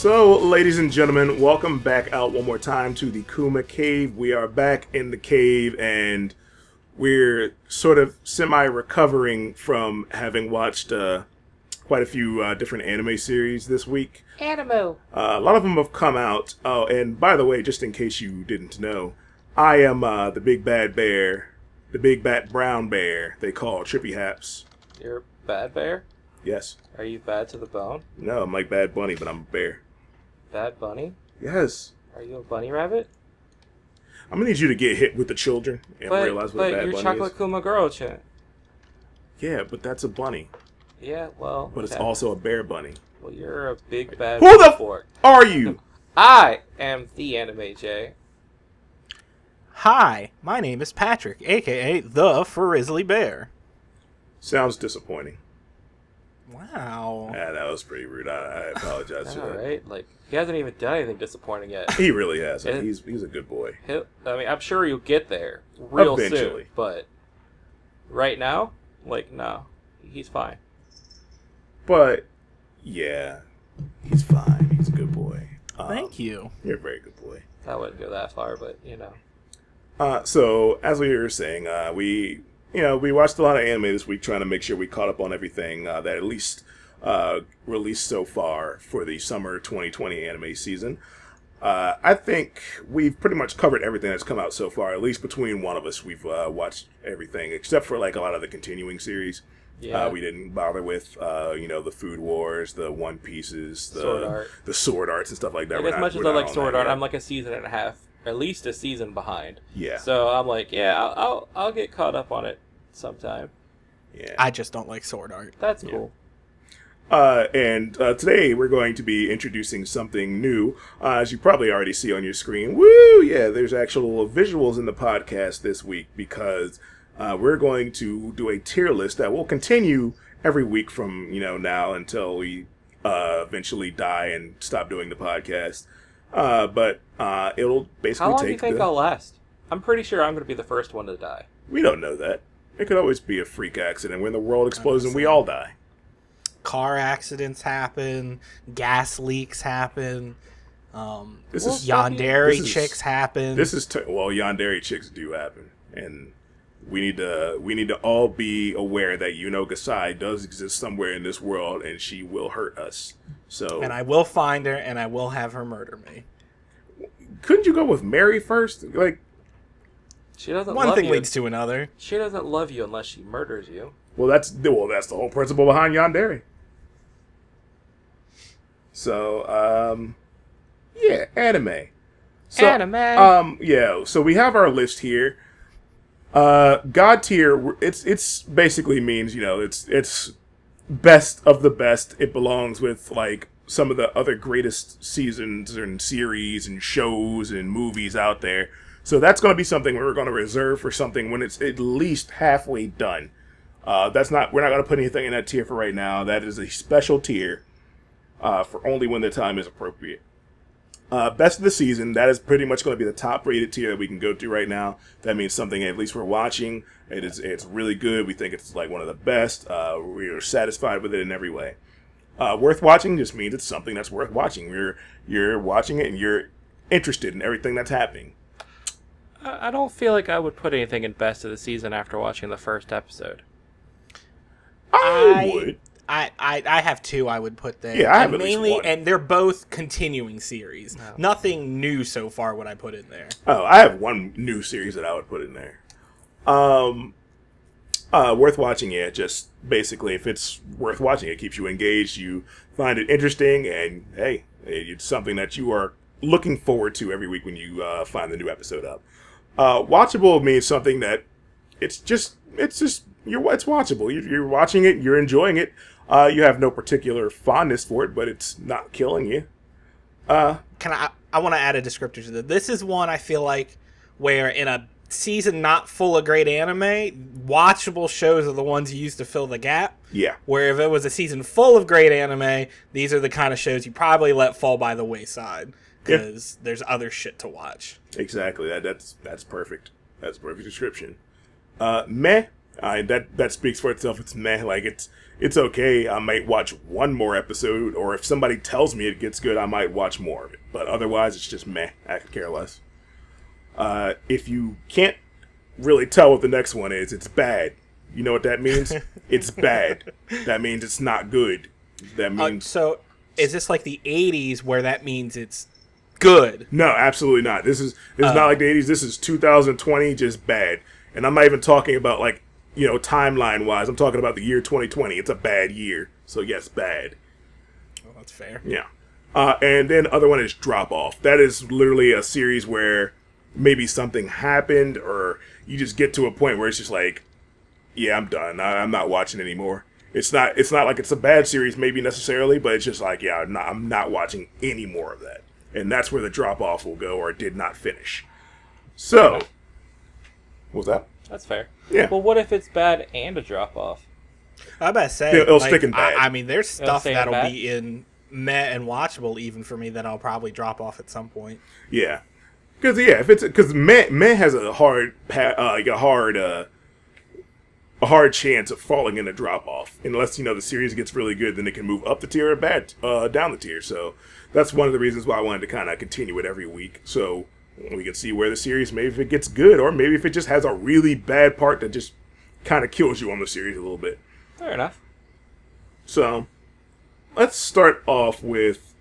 So, ladies and gentlemen, welcome back out one more time to the Kuma Cave. We are back in the cave, and we're sort of semi-recovering from having watched quite a few different anime series this week. Animo. A lot of them have come out. Oh, and by the way, just in case you didn't know, I am the big bad bear, the big bad brown bear they call Trippy Haps. You're a bad bear? Yes. Are you bad to the bone? No, I'm like Bad Bunny, but I'm a bear. Bad bunny? Yes. Are you a bunny rabbit? I'm gonna need you to get hit with the children and realize what a Bad But Bunny you're Chocolate is. Kuma girl, chan. Yeah, but that's a bunny. Yeah, well. But it's okay. also a bear bunny. Well, you're a big bad Who the fork. Are you? I am the Anime J. Hi, my name is Patrick, aka the Frizzly Bear. Sounds disappointing. Wow. Yeah, that was pretty rude. I apologize for that. Alright, like, he hasn't even done anything disappointing yet. He really has. And- He's a good boy. I mean, I'm sure you'll get there real Eventually. soon, but right now, like, no. He's fine. But yeah, he's fine. He's a good boy. Thank you. You're a very good boy. I wouldn't go that far, but, you know. So as we were saying, we watched a lot of anime this week, trying to make sure we caught up on everything that at least released so far for the summer 2020 anime season. I think we've pretty much covered everything that's come out so far. At least between one of us, we've watched everything except for like a lot of the continuing series. Yeah. We didn't bother with the Food Wars, the One Pieces, the Sword Arts and stuff like that. Like, as much as I like Sword Art, I'm like a season and a half, at least a season behind. Yeah. So I'm like, yeah, I'll get caught up on it sometime. Yeah. I just don't like sword art. That's cool. And today we're going to be introducing something new. As you probably already see on your screen. Woo! Yeah, there's actual visuals in the podcast this week because we're going to do a tier list that will continue every week from now until we eventually die and stop doing the podcast. But it'll basically How long take do you think I'll last? I'm pretty sure I'm going to be the first one to die. We don't know that. It could always be a freak accident when the world explodes and we all die. Car accidents happen, gas leaks happen, This is yandere chicks happen. Yandere chicks do happen, and we need to all be aware that Gasai does exist somewhere in this world, and she will hurt us. So, and I will find her, and I will have her murder me. Couldn't you go with Mary first? Like, She doesn't One love thing you. leads to another. She doesn't love you unless she murders you. that's the whole principle behind Yandere. So, yeah, anime. So, Anime. So we have our list here. God tier. It's basically means it's best of the best. It belongs with like some of the other greatest seasons and series and shows and movies out there. So that's going to be something we're going to reserve for something when it's at least halfway done. We're not going to put anything in that tier for right now. That is a special tier for only when the time is appropriate. Best of the season, that is pretty much going to be the top rated tier that we can go to right now. That means something at least we're watching. It's really good. We think it's like one of the best. We are satisfied with it in every way. Worth watching just means it's something that's worth watching. You're watching it and you're interested in everything that's happening. I don't feel like I would put anything in best of the season after watching the first episode. I would. I have two I would put there. Yeah, I have and at least mainly, one. and they're both continuing series. No. Nothing new so far would I put in there. Oh, I have one new series that I would put in there. Worth watching, yeah. Just basically, if it's worth watching, it keeps you engaged. You find it interesting, and hey, it's something that you are looking forward to every week when you find the new episode up. Watchable means something that it's watchable. You're watching it, you're enjoying it. You have no particular fondness for it, but it's not killing you. I want to add a descriptor to that. This is one I feel like where in a season not full of great anime, watchable shows are the ones you use to fill the gap. Yeah. Where if it was a season full of great anime, these are the kind of shows you probably let fall by the wayside because there's other shit to watch. Exactly. That's perfect. That's a perfect description. Meh That speaks for itself. It's meh. Like it's okay. I might watch one more episode, or if somebody tells me it gets good, I might watch more of it. But otherwise, it's just meh. I could care less. If you can't really tell what the next one is, it's bad. You know what that means? It's bad. That means it's not good. That means... So, is this like the 80s where that means it's good? No, absolutely not. This is not like the 80s. This is 2020, just bad. And I'm not even talking about, like, you know, timeline-wise. I'm talking about the year 2020. It's a bad year. So, yes, bad. Well, that's fair. Yeah. And then the other one is Drop Off. That is literally a series where maybe something happened, or you just get to a point where it's just like, yeah, I'm done. I'm not watching anymore. It's not like it's a bad series, maybe necessarily, but it's just like, yeah, I'm not watching any more of that. And that's where the Drop Off will go, or did not finish. So, what was that? That's fair. Yeah. Well, what if it's bad and a drop off? I about to say, it'll stick in bad. I mean, there's stuff that'll bad? be in meh and watchable even for me that I'll probably drop off at some point. Yeah. Because meh has a hard chance of falling in a drop off, unless the series gets really good. Then it can move up the tier or down the tier. So that's one of the reasons why I wanted to kind of continue it every week, so we can see where the series, maybe if it gets good, or maybe if it just has a really bad part that just kind of kills you on the series a little bit. Fair enough. So let's start off with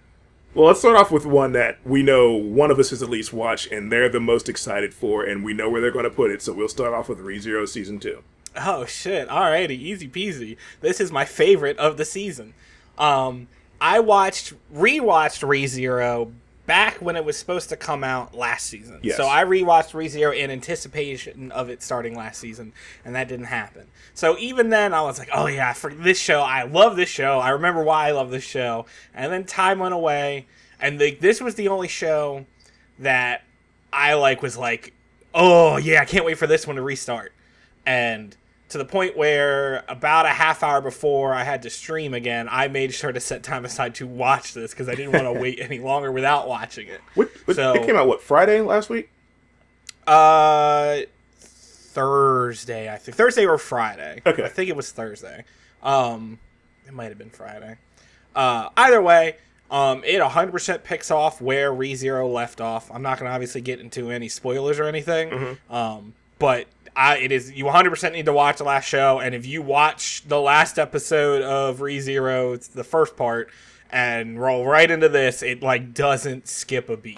one that we know one of us has at least watched, and they're the most excited for, and we know where they're going to put it. So we'll start off with ReZero Season 2. Oh, shit. Alrighty. Easy peasy. This is my favorite of the season. I rewatched ReZero back when it was supposed to come out last season. Yes. So I rewatched ReZero in anticipation of it starting last season, and that didn't happen. So even then, I was like, oh yeah, for this show, I love this show. I remember why I love this show. And then time went away, and this was the only show that I was like, oh yeah, I can't wait for this one to restart. And to the point where about a half hour before I had to stream again, I made sure to set time aside to watch this because I didn't want to wait any longer without watching it. It came out, Friday last week? Thursday, I think. Thursday or Friday. Okay. I think it was Thursday. It might have been Friday. Either way, it 100% picks off where ReZero left off. I'm not going to obviously get into any spoilers or anything, but you 100% need to watch the last show, and if you watch the last episode of ReZero, it's the first part, and roll right into this, it doesn't skip a beat.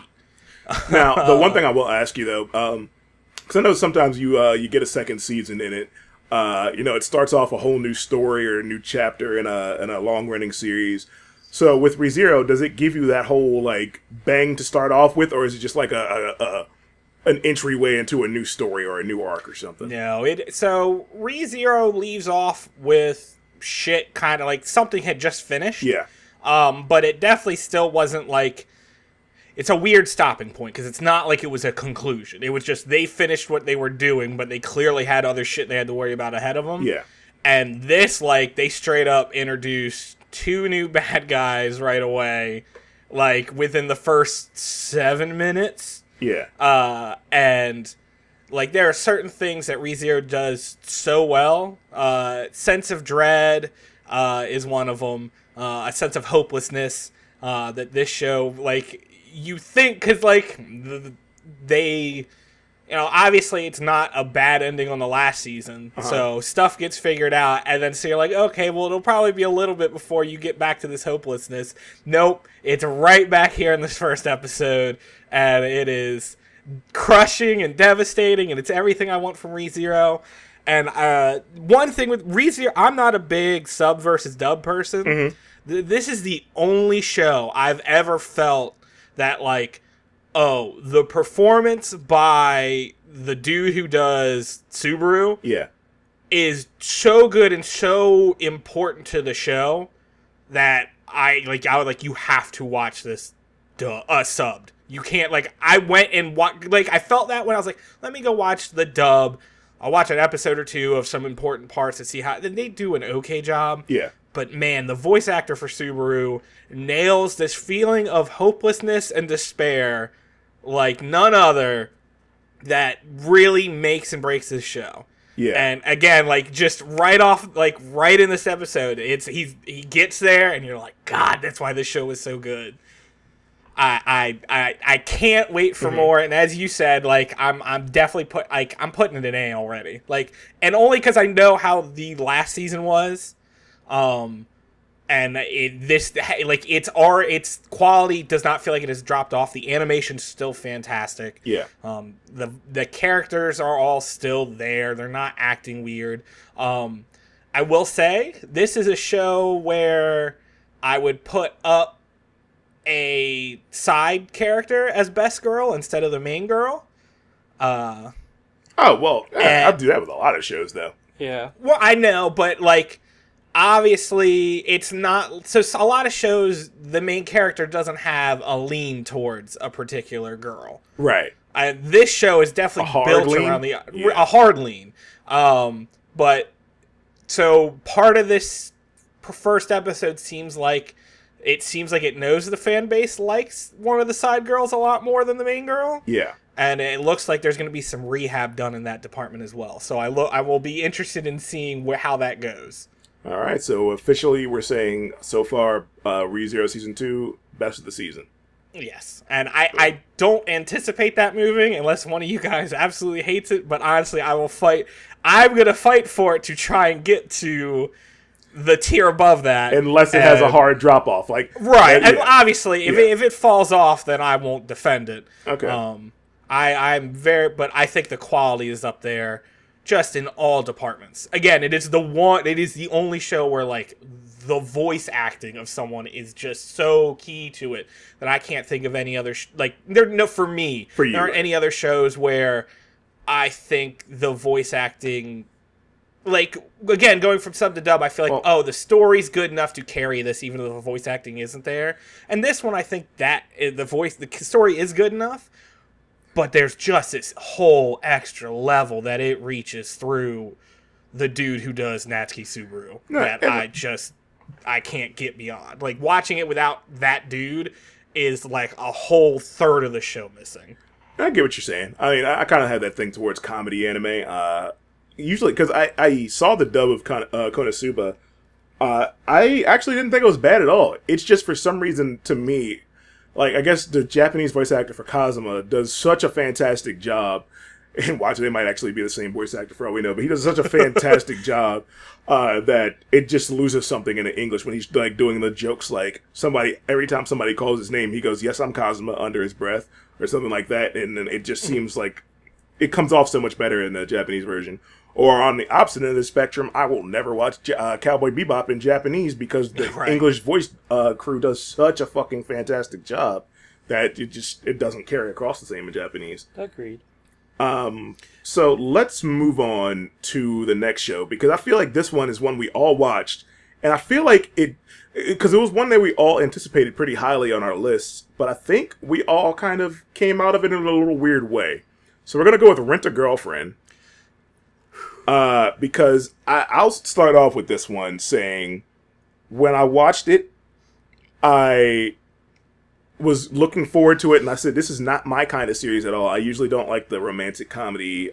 Now, the one thing I will ask you though, because I know sometimes you get a second season in it. It starts off a whole new story or a new chapter in a long running series. So with ReZero, does it give you that whole bang to start off with, or is it just like an entryway into a new story or a new arc or something? No, so ReZero leaves off with shit kind of something had just finished. Yeah. But it definitely still wasn't it's a weird stopping point because it's not like it was a conclusion. It was just they finished what they were doing, but they clearly had other shit they had to worry about ahead of them. Yeah. And this, they straight up introduced 2 new bad guys right away, within the first 7 minutes. Yeah. And there are certain things that ReZero does so well. Sense of dread is one of them. A sense of hopelessness that this show, you think, because they, obviously it's not a bad ending on the last season, so stuff gets figured out, and then so you're like, okay, well, it'll probably be a little bit before you get back to this hopelessness. Nope, it's right back here in this first episode, and it is crushing and devastating, and it's everything I want from ReZero. And one thing with ReZero, I'm not a big sub versus dub person. This is the only show I've ever felt that the performance by the dude who does Subaru is so good and so important to the show that I would you have to watch this subbed. You can't I went and I felt that when I was let me go watch the dub. I'll watch an episode or two of some important parts to see how they do an okay job. Yeah. But man, the voice actor for Subaru nails this feeling of hopelessness and despair like none other that really makes and breaks this show. Yeah. And again, like just right off, like right in this episode, he gets there, and you're like, God, that's why this show is so good. I can't wait for more. And as you said, like I'm definitely I'm putting it an A already. Like, and only because I know how the last season was, and its quality does not feel like it has dropped off. The animation's still fantastic. Yeah. The characters are all still there. They're not acting weird. I will say this is a show where I would put up a side character as best girl instead of the main girl. Oh, well, I'll do that with a lot of shows, though. Yeah. Well, I know, but, like, obviously, it's not... So, a lot of shows, the main character doesn't have a lean towards a particular girl. Right. This show is definitely built lean? around a hard lean. But, so, part of this first episode seems like it knows the fan base likes one of the side girls a lot more than the main girl. Yeah. And it looks like there's going to be some rehab done in that department as well. So I will be interested in seeing how that goes. All right. So officially, we're saying so far, ReZero Season 2, best of the season. Yes. And I don't anticipate that moving unless one of you guys absolutely hates it. But honestly, I will fight. I'm going to fight for it to try and get to the tier above that, unless it has a hard drop off, like right. And obviously, if it falls off, then I won't defend it. Okay. But I think the quality is up there, just in all departments. Again, it is the only show where like the voice acting of someone is just so key to it that I can't think of any other for me. For you, there aren't any other shows where I think the voice acting. Like, again, going from sub to dub, I feel like, the story's good enough to carry this, even though the voice acting isn't there. And this one, I think that the story is good enough, but there's just this whole extra level that it reaches through the dude who does Natsuki Subaru I can't get beyond. Like, watching it without that dude is like a whole third of the show missing. I get what you're saying. I mean, I kind of have that thing towards comedy anime. Usually, because I saw the dub of Konosuba, I actually didn't think it was bad at all. It's just for some reason, to me, like, I guess the Japanese voice actor for Kazuma does such a fantastic job, and watch, they might actually be the same voice actor for all we know, but he does such a fantastic job that it just loses something in the English when he's like doing the jokes, like every time somebody calls his name, he goes, "Yes, I'm Kazuma," under his breath, or something like that, and then it just seems like it comes off so much better in the Japanese version. Or on the opposite end of the spectrum, I will never watch Cowboy Bebop in Japanese because the English voice crew does such a fucking fantastic job that it doesn't carry across the same in Japanese. Agreed. So let's move on to the next show, because I feel like this one is one we all watched, and I feel like because it was one that we all anticipated pretty highly on our lists, but I think we all kind of came out of it in a little weird way. So we're gonna go with Rent a Girlfriend. Because I'll start off with this one saying, when I watched it, I was looking forward to it, and I said, this is not my kind of series at all. I usually don't like the romantic comedy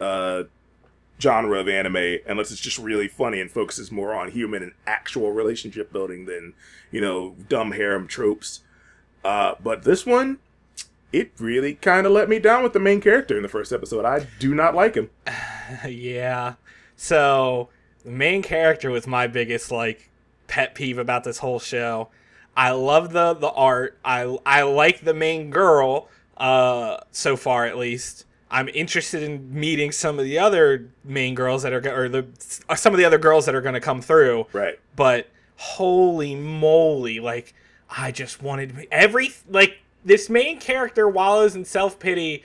genre of anime unless it's just really funny and focuses more on human and actual relationship building than, dumb harem tropes. But this one, it really kind of let me down with the main character in the first episode. I do not like him. Yeah. So, the main character was my biggest, pet peeve about this whole show. I love the art. I like the main girl, so far at least. I'm interested in meeting some of the other main girls that are, some of the other girls that are going to come through. Right. But, holy moly, I just wanted this main character wallows in self-pity,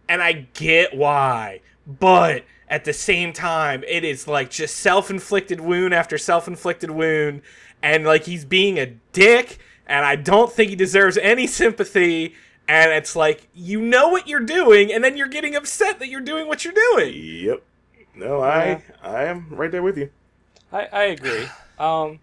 and I get why, but at the same time, it is just self-inflicted wound after self-inflicted wound, and he's being a dick, and I don't think he deserves any sympathy, and it's you know what you're doing, and then you're getting upset that you're doing what you're doing. Yep. No, I am right there with you. I agree. I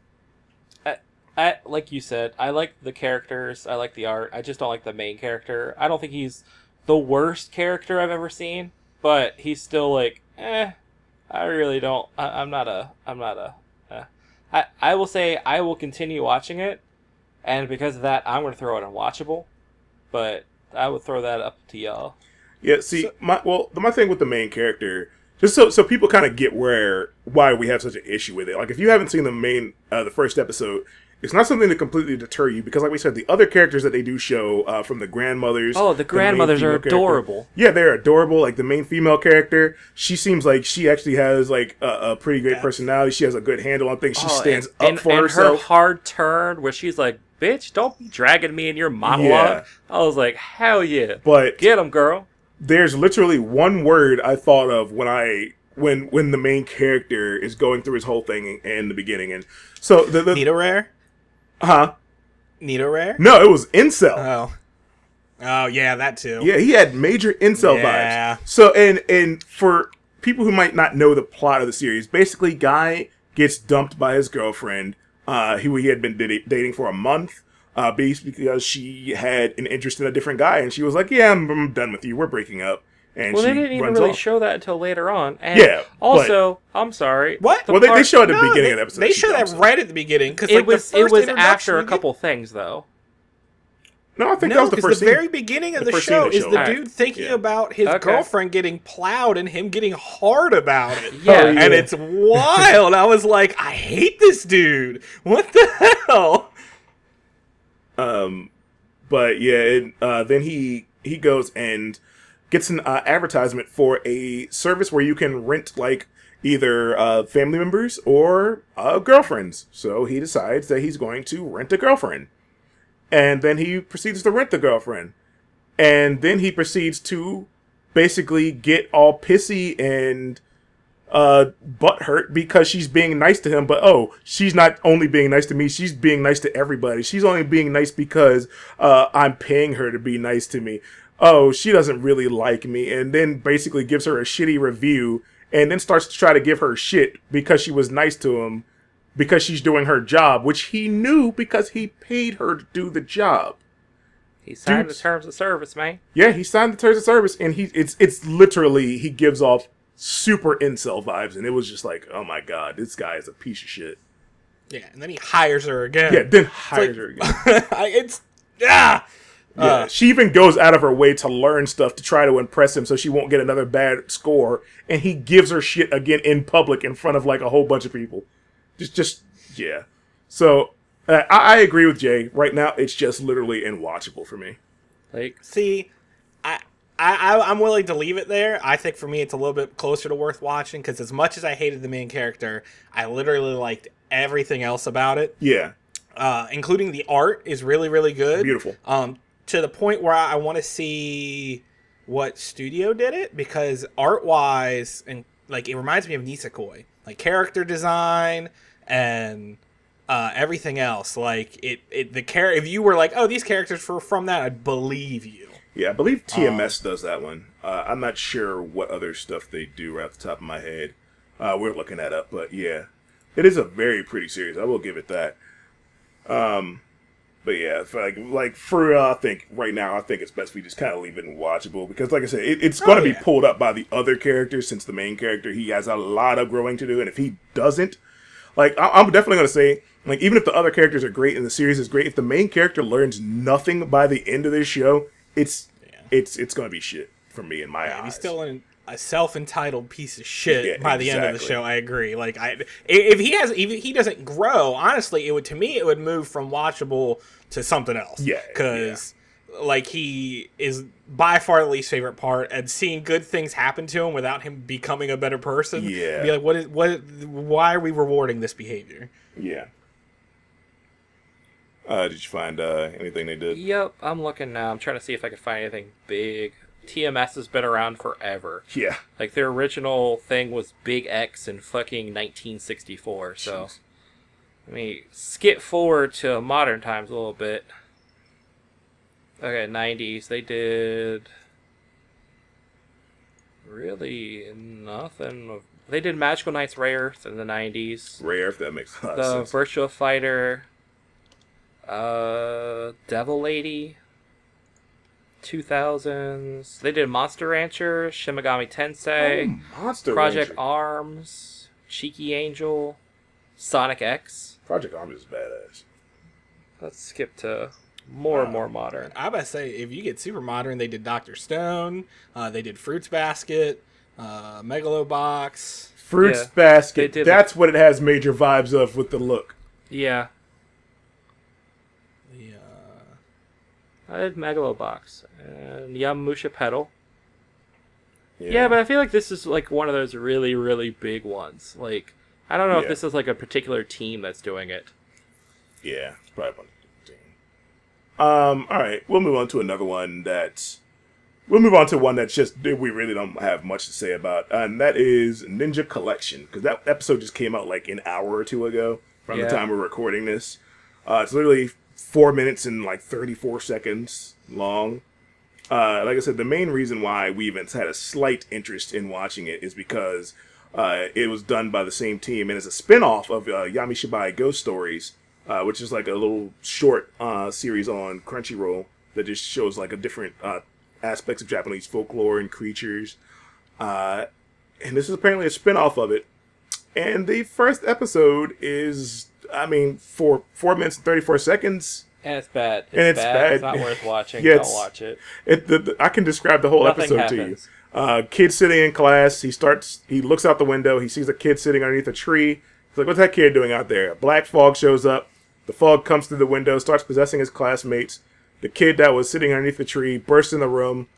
like you said, I like the characters, I like the art, I just don't like the main character. I don't think he's the worst character I've ever seen, but he's still I really don't. I'm not a. I'm not a. I will say I will continue watching it, and because of that, I'm going to throw it unwatchable. But I would throw that up to y'all. Yeah, see, my thing with the main character, just so people kind of get why we have such an issue with it. Like, if you haven't seen the first episode, it's not something to completely deter you because, like we said, the other characters that they do show from the grandmothers. Oh, the grandmothers are adorable. Yeah, they're adorable. Like the main female character, she seems like she actually has like a pretty great personality. She has a good handle on things. She stands up for herself. And her hard turn where she's like, "Bitch, don't be dragging me in your monologue." Yeah. I was like, "Hell yeah!" But get him, girl. There's literally one word I thought of when the main character is going through his whole thing in the beginning, and so the Nita Rare. Huh? Nita Rare? No, it was incel. Oh yeah, that too. Yeah, he had major incel vibes. So and for people who might not know the plot of the series, basically, guy gets dumped by his girlfriend. He had been dating for a month. Because she had an interest in a different guy, and she was like, "Yeah, I'm done with you. We're breaking up." And well, she they didn't even really show that until later on. And yeah. Also, I'm sorry. What? Well, they show it at the beginning of the episode. They show that right at the beginning because it was after a couple things, though. No, I think that was the first scene. The very beginning of the show is the dude thinking about his girlfriend getting plowed and him getting hard about it. Yeah. And it's wild. I was like, I hate this dude. What the hell? But yeah, then he goes and gets an advertisement for a service where you can rent like either family members or girlfriends. So he decides that he's going to rent a girlfriend, and then he proceeds to rent the girlfriend, and then he proceeds to basically get all pissy and butthurt because she's being nice to him, but she's not only being nice to me, she's being nice to everybody. She's only being nice because I'm paying her to be nice to me. Oh, she doesn't really like me, and then basically gives her a shitty review, and then starts to try to give her shit because she was nice to him, because she's doing her job, which he knew because he paid her to do the job. He signed the terms of service, man. Yeah, he signed the terms of service, and it's literally, he gives off super incel vibes, and it was just like, oh my god, this guy is a piece of shit. Yeah, and then he hires her again. Yeah, then hires her again. Yeah, she even goes out of her way to learn stuff to try to impress him so she won't get another bad score, and he gives her shit again in public in front of like a whole bunch of people. Yeah. So, I agree with Jay. Right now, it's just literally unwatchable for me. Like, see, I'm willing to leave it there. I think for me it's a little bit closer to worth watching because as much as I hated the main character, I literally liked everything else about it. Yeah. Including the art is really, really good. Beautiful. To the point where I want to see what studio did it because art-wise, and like it reminds me of Nisekoi. Like character design and everything else. Like if you were like, oh, these characters were from that, I'd believe you. Yeah, I believe TMS does that one. I'm not sure what other stuff they do right off the top of my head. We're looking that up, but yeah. It is a very pretty series. I will give it that. But yeah, I think right now, I think it's best we just kind of leave it watchable because, like I said, it's going to be pulled up by the other characters since the main character, he has a lot of growing to do, and if he doesn't, like, I'm definitely going to say, like, even if the other characters are great and the series is great, if the main character learns nothing by the end of this show, it's going to be shit for me in my eyes. He's still a self-entitled piece of shit by the end of the show. I agree. Like, if he doesn't grow, honestly, it would move from watchable to something else. Yeah, because like he is by far the least favorite part, and seeing good things happen to him without him becoming a better person. Yeah, be like, why are we rewarding this behavior? Yeah. Did you find anything they did? Yep, I'm looking now. I'm trying to see if I can find anything big. TMS has been around forever. Yeah. Like, their original thing was Big X in fucking 1964, so... Jeez. Let me skip forward to modern times a little bit. Okay, 90s. They did... really nothing. They did Magical Knights Ray Earth in the 90s. Ray Earth, that makes a lot of sense. The Virtua Fighter... Devil Lady... 2000s. They did Monster Rancher, Shimigami Tensei, Monster Project Rancher. Arms, Cheeky Angel, Sonic X. Project Arms is badass. Let's skip to more modern. I about to say, if you get super modern, they did Dr. Stone, they did Fruits Basket, Megalobox. Fruits Yeah, Basket. they did That's what it has major vibes of with the look. Yeah, The, I did Megalobox and Yamamusha Pedal. Yeah, but I feel like this is like one of those really, really big ones. Like, I don't know if Yeah. this is like a particular team that's doing it. Yeah, it's probably one. All right, we'll move on to another one that's. We'll move on to one that's just we really don't have much to say about, and that is Ninja Collection, because that episode just came out like an hour or two ago from the time we're recording this. It's literally 4 minutes and like 34 seconds long. Like I said, the main reason why we even had a slight interest in watching it is because it was done by the same team, and it's a spin-off of Yamishibai Ghost Stories, which is like a little short series on Crunchyroll that just shows like a different aspects of Japanese folklore and creatures. And this is apparently a spin-off of it. And the first episode is, I mean, for 4 minutes and 34 seconds. And it's bad. It's bad. It's not worth watching. Yeah, Don't watch it. I can describe the whole Nothing episode happens. to you. Kid sitting in class. He looks out the window. He sees a kid sitting underneath a tree. He's like, what's that kid doing out there? A black fog shows up. The fog comes through the window, starts possessing his classmates. The kid that was sitting underneath the tree bursts in the room,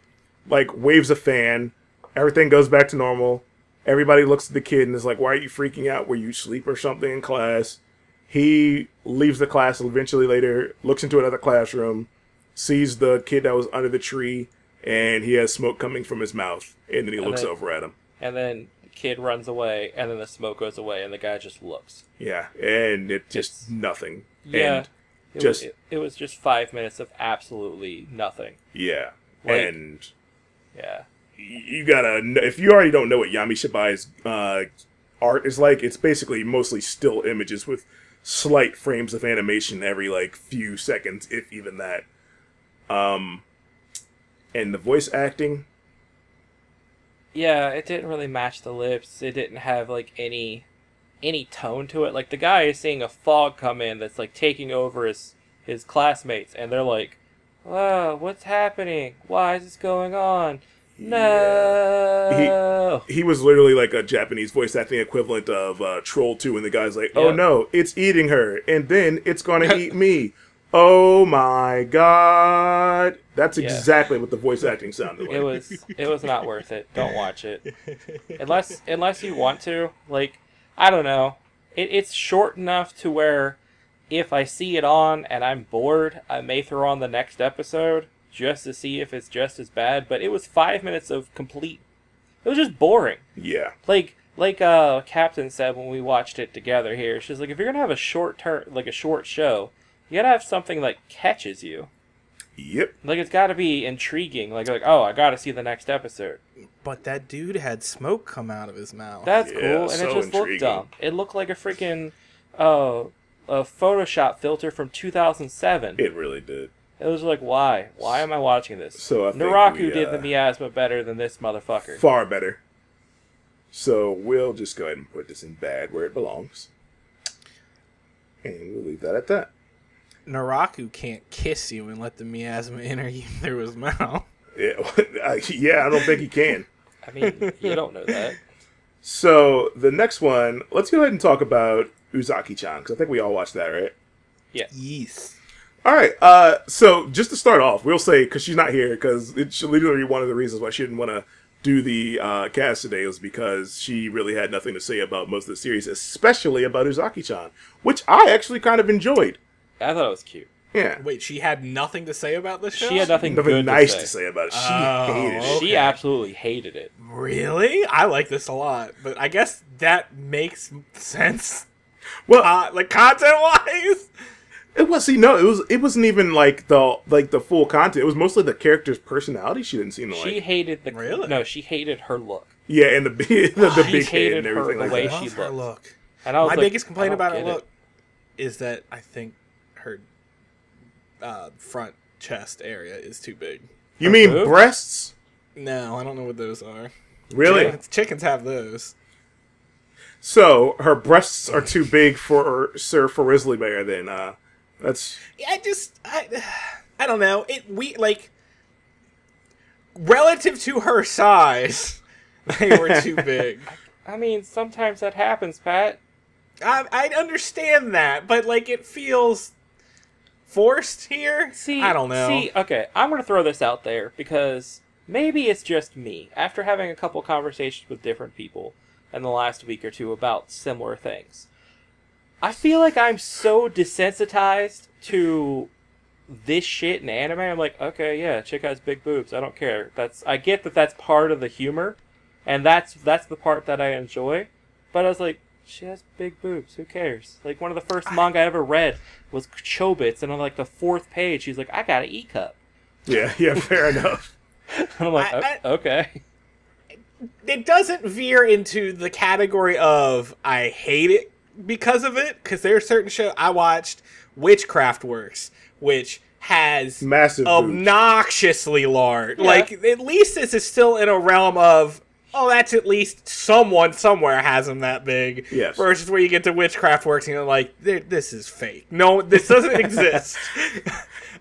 like waves a fan. Everything goes back to normal. Everybody looks at the kid and is like, why are you freaking out? Were you asleep or something in class? He leaves the class eventually later, looks into another classroom, sees the kid that was under the tree, and he has smoke coming from his mouth. And then he looks over at him. And then the kid runs away, and then the smoke goes away, and the guy just looks. Yeah, and it just nothing. Yeah. And It was just 5 minutes of absolutely nothing. yeah. Like, and yeah. you gotta, if you already don't know what Yamishibai's art is like, it's basically mostly still images with slight frames of animation every like few seconds, if even that. And the voice acting, Yeah, it didn't really match the lips. It didn't have like any tone to it. Like the guy is seeing a fog come in that's like taking over his classmates, and they're like, "Oh, what's happening? Why is this going on? No." he was literally like a Japanese voice acting equivalent of Troll 2, and the guy's like, oh Yeah. no, it's eating her, and then it's gonna eat me. Oh my god. That's exactly what the voice acting sounded like. It was not worth it. Don't watch it. Unless you want to. Like, I don't know. It's short enough to where if I see it on and I'm bored, I may throw on the next episode just to see if it's just as bad. But it was 5 minutes of complete. It was just boring. Yeah. Like Captain said when we watched it together here. She's like, if you're gonna have a short show, you gotta have something that catches you. Yep. Like, it's gotta be intriguing. Like, oh, I gotta see the next episode. But that dude had smoke come out of his mouth. That's Yeah, cool, and so it just looked intriguing. dumb. It looked like a freaking a Photoshop filter from 2007. It really did. It was like, why? Why am I watching this? So I think Naraku we, did the miasma better than this motherfucker. Far better. So we'll just go ahead and put this in bad where it belongs. And we'll leave that at that. Naraku can't kiss you and let the miasma enter you through his mouth. Yeah, I don't think he can. I mean, you don't know that. So the next one, let's go ahead and talk about Uzaki-chan, because I think we all watched that, right? Yes. Yes. All right. So just to start off, we'll say, because she's not here, because it's literally one of the reasons why she didn't want to do the cast today was because she really had nothing to say about most of the series, especially about Uzaki-chan, which I actually kind of enjoyed. I thought it was cute. Yeah. Wait, she had nothing to say about this show? She had nothing good Nothing nice to to say. say about it. She Oh, hated it. okay. She absolutely hated it. Really? I like this a lot, but I guess that makes sense. Well, Like content-wise? it wasn't even like the full content. It was mostly the character's personality she didn't seem to like. She hated the Really? No, she hated her look. Yeah, and the big She head hated and her everything the like way that. she Love her looked. look. And I was My like, biggest complaint I about don't her get look is that I think her front chest area is too big. You mean boob? breasts? No, I don't know what those are. Really? Chickens have those. So her breasts are too big for Sir Frizzly Bear. Then that's. Yeah, I don't know. Relative to her size, they were too big. I mean, sometimes that happens, Pat. I understand that, but like it feels forced here. See, I don't know. Okay, I'm gonna throw this out there because maybe it's just me. After having a couple conversations with different people in the last week or two about similar things, I feel like I'm so desensitized to this shit in anime. I'm like, okay, yeah, chick has big boobs. I don't care. I get that that's part of the humor, and that's the part that I enjoy. But I was like, she has big boobs. Who cares? Like, one of the first manga I ever read was Chobits, and on like the 4th page, she's like, I got an E-cup. Yeah, fair enough. And I'm like, okay. It doesn't veer into the category of I hate it because of it, because there's certain show I watched, Witchcraft Works, which has massive obnoxiously large. Yeah. Like, at least this is still in a realm of, oh, that's at least someone somewhere has them that big. Yes. Versus where you get to Witchcraft Works and you're like, this is fake. No, this doesn't exist.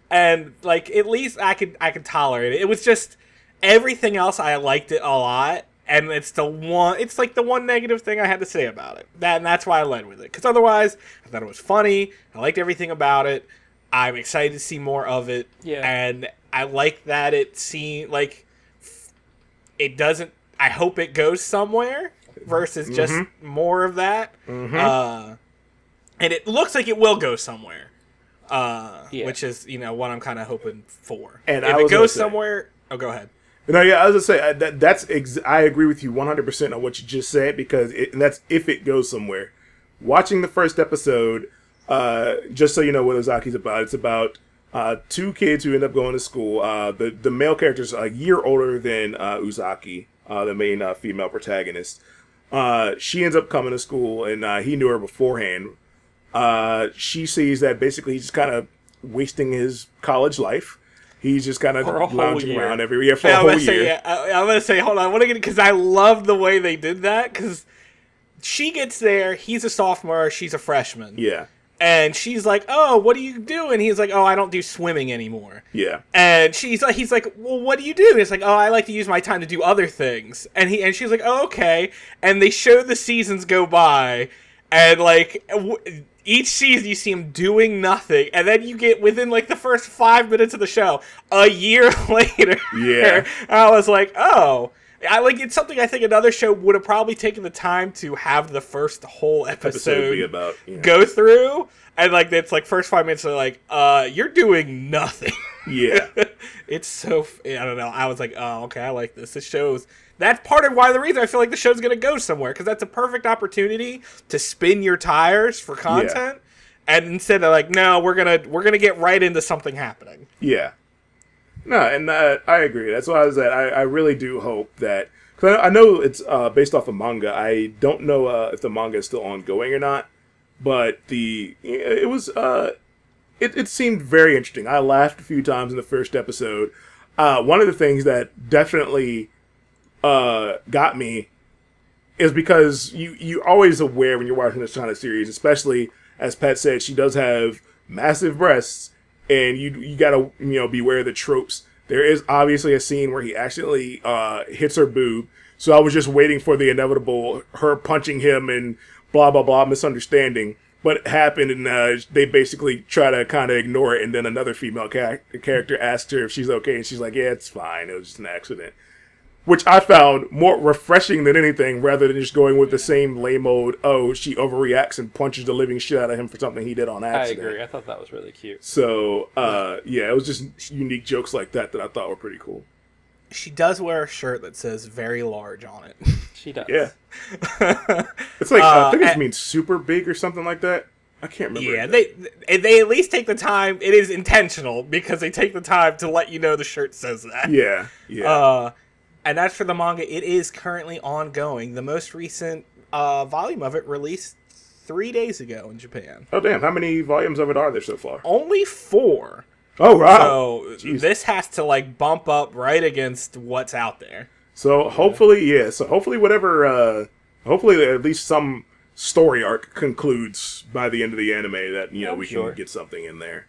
And like, at least I could tolerate it. It was just everything else. I liked it a lot, and it's like the one negative thing I had to say about it. And that's why I led with it. Because otherwise, I thought it was funny. I liked everything about it. I'm excited to see more of it. Yeah. And I like that it doesn't. I hope it goes somewhere versus just more of that. Mm-hmm. And it looks like it will go somewhere. Which is, what I'm kind of hoping for. And if it goes somewhere, go ahead. No, yeah, I was gonna say I agree with you 100% on what you just said, because that's if it goes somewhere. Watching the first episode, just so you know what Uzaki's about, it's about 2 kids who end up going to school. The male character's a year older than Uzaki, the main female protagonist. She ends up coming to school, and he knew her beforehand. She sees that basically he's just kind of wasting his college life. He's just kind of lounging around every year for a whole year. I'm going to say, hold on. Because I love the way they did that. Because she gets there. He's a sophomore. She's a freshman. Yeah. And she's like, oh, what do you do? And he's like, oh, I don't do swimming anymore. Yeah. And he's like, well, what do you do? And it's like, oh, I like to use my time to do other things. And she's like, oh, okay. And they show the seasons go by. And like, each season you see him doing nothing, and then you get within like the first 5 minutes of the show, a year later. Yeah, I was like, oh, it's something I think another show would have probably taken the time to have the first whole episode be about, go through, and like it's like first 5 minutes are like, you're doing nothing. Yeah, it's so I don't know. I was like, oh, okay, I like this. This shows. That's part of the reason I feel like the show's going to go somewhere, because that's a perfect opportunity to spin your tires for content, and instead of like, no, we're gonna get right into something happening. Yeah, no, and I agree. That's why I was at. I really do hope that, because I know it's based off of manga. I don't know if the manga is still ongoing or not, but it was it seemed very interesting. I laughed a few times in the first episode. One of the things that definitely got me is because you're always aware when you're watching this kind of series, especially as Pat said, she does have massive breasts, and you gotta beware of the tropes. There is obviously a scene where he accidentally hits her boob, so I was just waiting for the inevitable her punching him and blah blah blah misunderstanding, but it happened, and they basically try to kind of ignore it, and then another female character asks her if she's okay, and she's like, yeah, it's fine, it was just an accident. Which I found more refreshing than anything, rather than just going with the same lame old, oh, she overreacts and punches the living shit out of him for something he did on accident. I agree. I thought that was really cute. So, it was just unique jokes like that I thought were pretty cool. She does wear a shirt that says very large on it. She does. Yeah. It's like, I think it means super big or something like that. I can't remember. Yeah, they at least take the time. It is intentional, because they take the time to let you know the shirt says that. Yeah, yeah. And that's for the manga. It is currently ongoing. The most recent volume of it released 3 days ago in Japan. Oh, damn. How many volumes of it are there so far? Only 4. Oh, wow. So Jeez. this has to like bump up right against what's out there. So hopefully, yeah. So hopefully, whatever. Hopefully, at least some story arc concludes by the end of the anime that we can get something in there.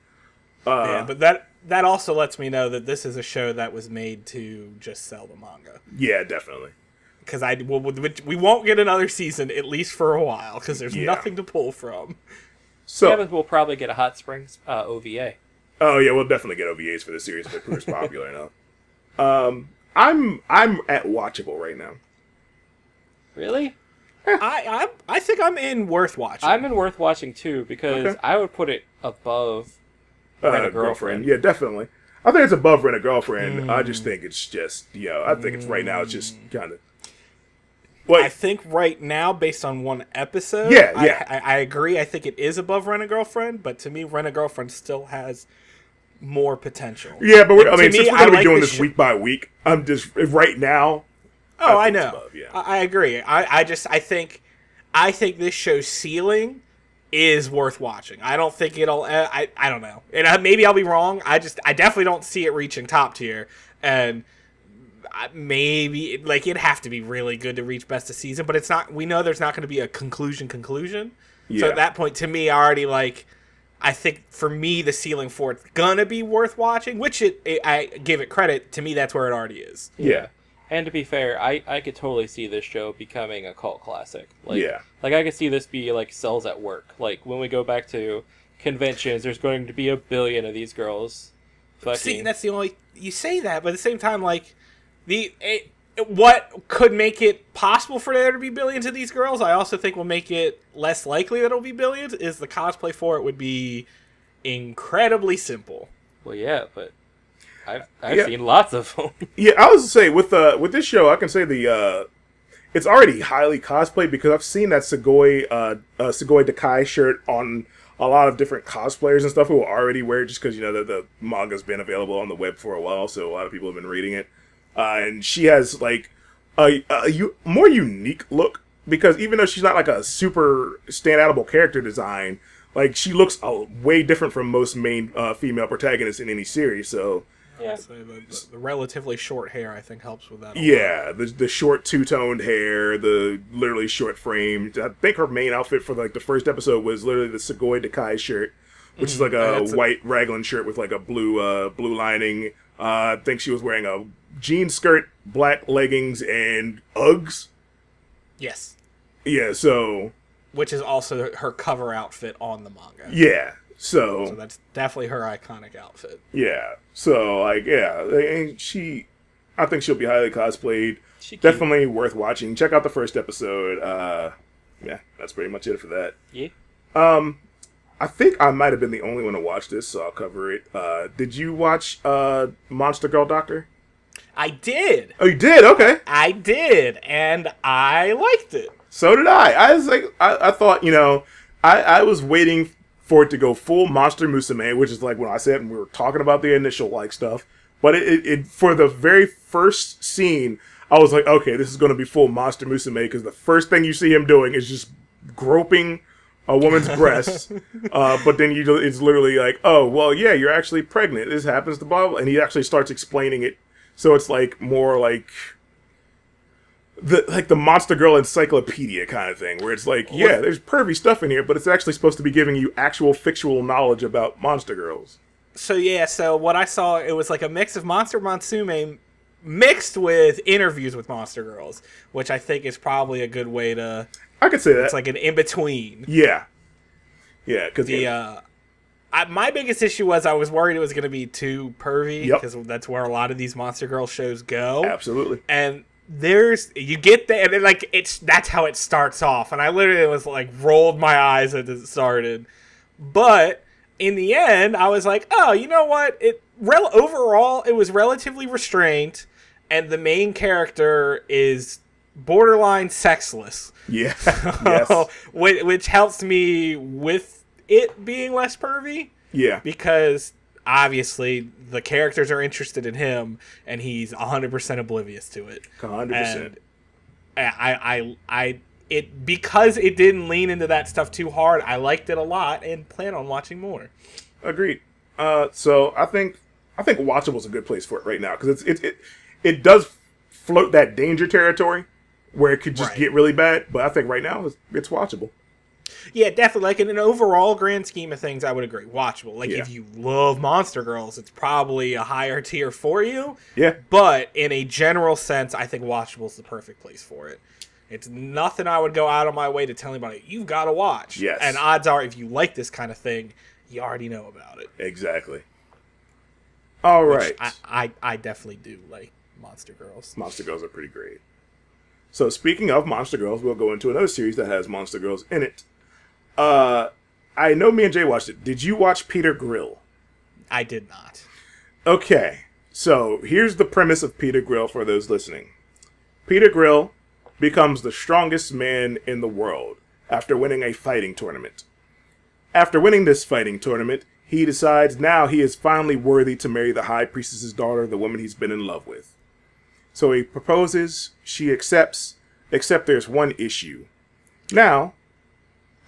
Yeah, but that also lets me know that this is a show that was made to just sell the manga. Yeah, definitely. Because we won't get another season at least for a while because there's nothing to pull from. So we'll probably get a Hot Springs OVA. Oh yeah, we'll definitely get OVAs for the series if it proves popular enough. I'm at watchable right now. Really? I think I'm in worth watching. I'm in worth watching too because I would put it above Rent a Girlfriend. Yeah, definitely. I think it's above Rent a Girlfriend. I just think it's just I think it's right now. It's just kind of. I think right now, based on one episode, I agree. I think it is above Rent a Girlfriend, but to me, Rent a Girlfriend still has more potential. Yeah, but since we're going to be doing this week by week, I'm just right now. Oh, I know. Above, I agree. I think this show's ceiling is worth watching. I don't think it'll. I don't know, and maybe I'll be wrong. I definitely don't see it reaching top tier, and maybe it'd have to be really good to reach best of season. But it's not. We know there's not going to be a conclusion. Yeah. So at that point, to me, I already I think for me, the ceiling for it's gonna be worth watching, which I give it credit. To me, that's where it already is. Yeah. And to be fair, I could totally see this show becoming a cult classic. I could see this be Cells at Work. When we go back to conventions, there's going to be a billion of these girls. See, that's the only you say that, but at the same time, what could make it possible for there to be billions of these girls, I also think will make it less likely that it'll be billions, is the cosplay for it would be incredibly simple. Well, yeah, but I've seen lots of them. Yeah, I was to say, with this show, I can say it's already highly cosplayed because I've seen that Sugoi Dakai shirt on a lot of different cosplayers and stuff who already wear it just because, the manga's been available on the web for a while, so a lot of people have been reading it. And she has a more unique look because even though she's not a super stand-outable character design, she looks way different from most main female protagonists in any series. So yeah, so the relatively short hair I think helps with that. Yeah, the short two-toned hair, the literally short frame. I think her main outfit for the first episode was literally the Sugoi Dakai shirt, which is a white raglan shirt with a blue lining. I think she was wearing a jean skirt, black leggings, and Uggs. Yes. Yeah, so... Which is also her cover outfit on the manga. Yeah, so that's definitely her iconic outfit. Yeah, so, and I think she'll be highly cosplayed. Definitely worth watching. Check out the first episode. Yeah, that's pretty much it for that. Yeah. I think I might have been the only one to watch this, so I'll cover it. Did you watch Monster Girl Doctor? I did. Oh, you did? Okay. I did, and I liked it. So did I. I was I thought, I was waiting for it to go full Monster Musume, which is when I said when we were talking about the initial stuff. But it for the very first scene, I was like, okay, this is going to be full Monster Musume because the first thing you see him doing is just groping a woman's breasts, but then it's literally oh, well, yeah, you're actually pregnant. This happens to blah, blah, and he actually starts explaining it. So it's more the Monster Girl encyclopedia kind of thing, where it's yeah, there's pervy stuff in here, but it's actually supposed to be giving you actual fictional knowledge about monster girls. So yeah, so what I saw, it was a mix of Monster Musume mixed with interviews with monster girls, which I think is probably a good way to... I could say that. It's an in-between. Yeah. Yeah, because... my biggest issue was I was worried it was going to be too pervy, because that's where a lot of these Monster Girl shows go. Absolutely. And you get there, and that's how it starts off. And I literally was rolled my eyes as it started. But in the end, I was like, oh, you know what? Overall, it was relatively restrained, and the main character is borderline sexless. Yeah. Yes. Which helps me with it being less pervy. Yeah. Because obviously the characters are interested in him and he's 100% oblivious to it. 100%. And because it didn't lean into that stuff too hard, I liked it a lot and plan on watching more. Agreed. So I think Watchable is a good place for it right now because it does float that danger territory where it could just get really bad. But I think right now it's watchable. Yeah, definitely. Like in an overall grand scheme of things, I would agree. Watchable. Like if you love Monster Girls, it's probably a higher tier for you. Yeah. But in a general sense, I think Watchable is the perfect place for it. It's nothing I would go out of my way to tell anybody, you've got to watch. Yes. And odds are, if you like this kind of thing, you already know about it. Exactly. All right. I definitely do like Monster Girls. Monster Girls are pretty great. So speaking of Monster Girls, we'll go into another series that has Monster Girls in it. I know me and Jay watched it. Did you watch Peter Grill? I did not. Okay. So here's the premise of Peter Grill for those listening. Peter Grill becomes the strongest man in the world after winning a fighting tournament. After winning this fighting tournament, he decides now he is finally worthy to marry the High Priestess's daughter, the woman he's been in love with. So he proposes, she accepts, except there's one issue. Now,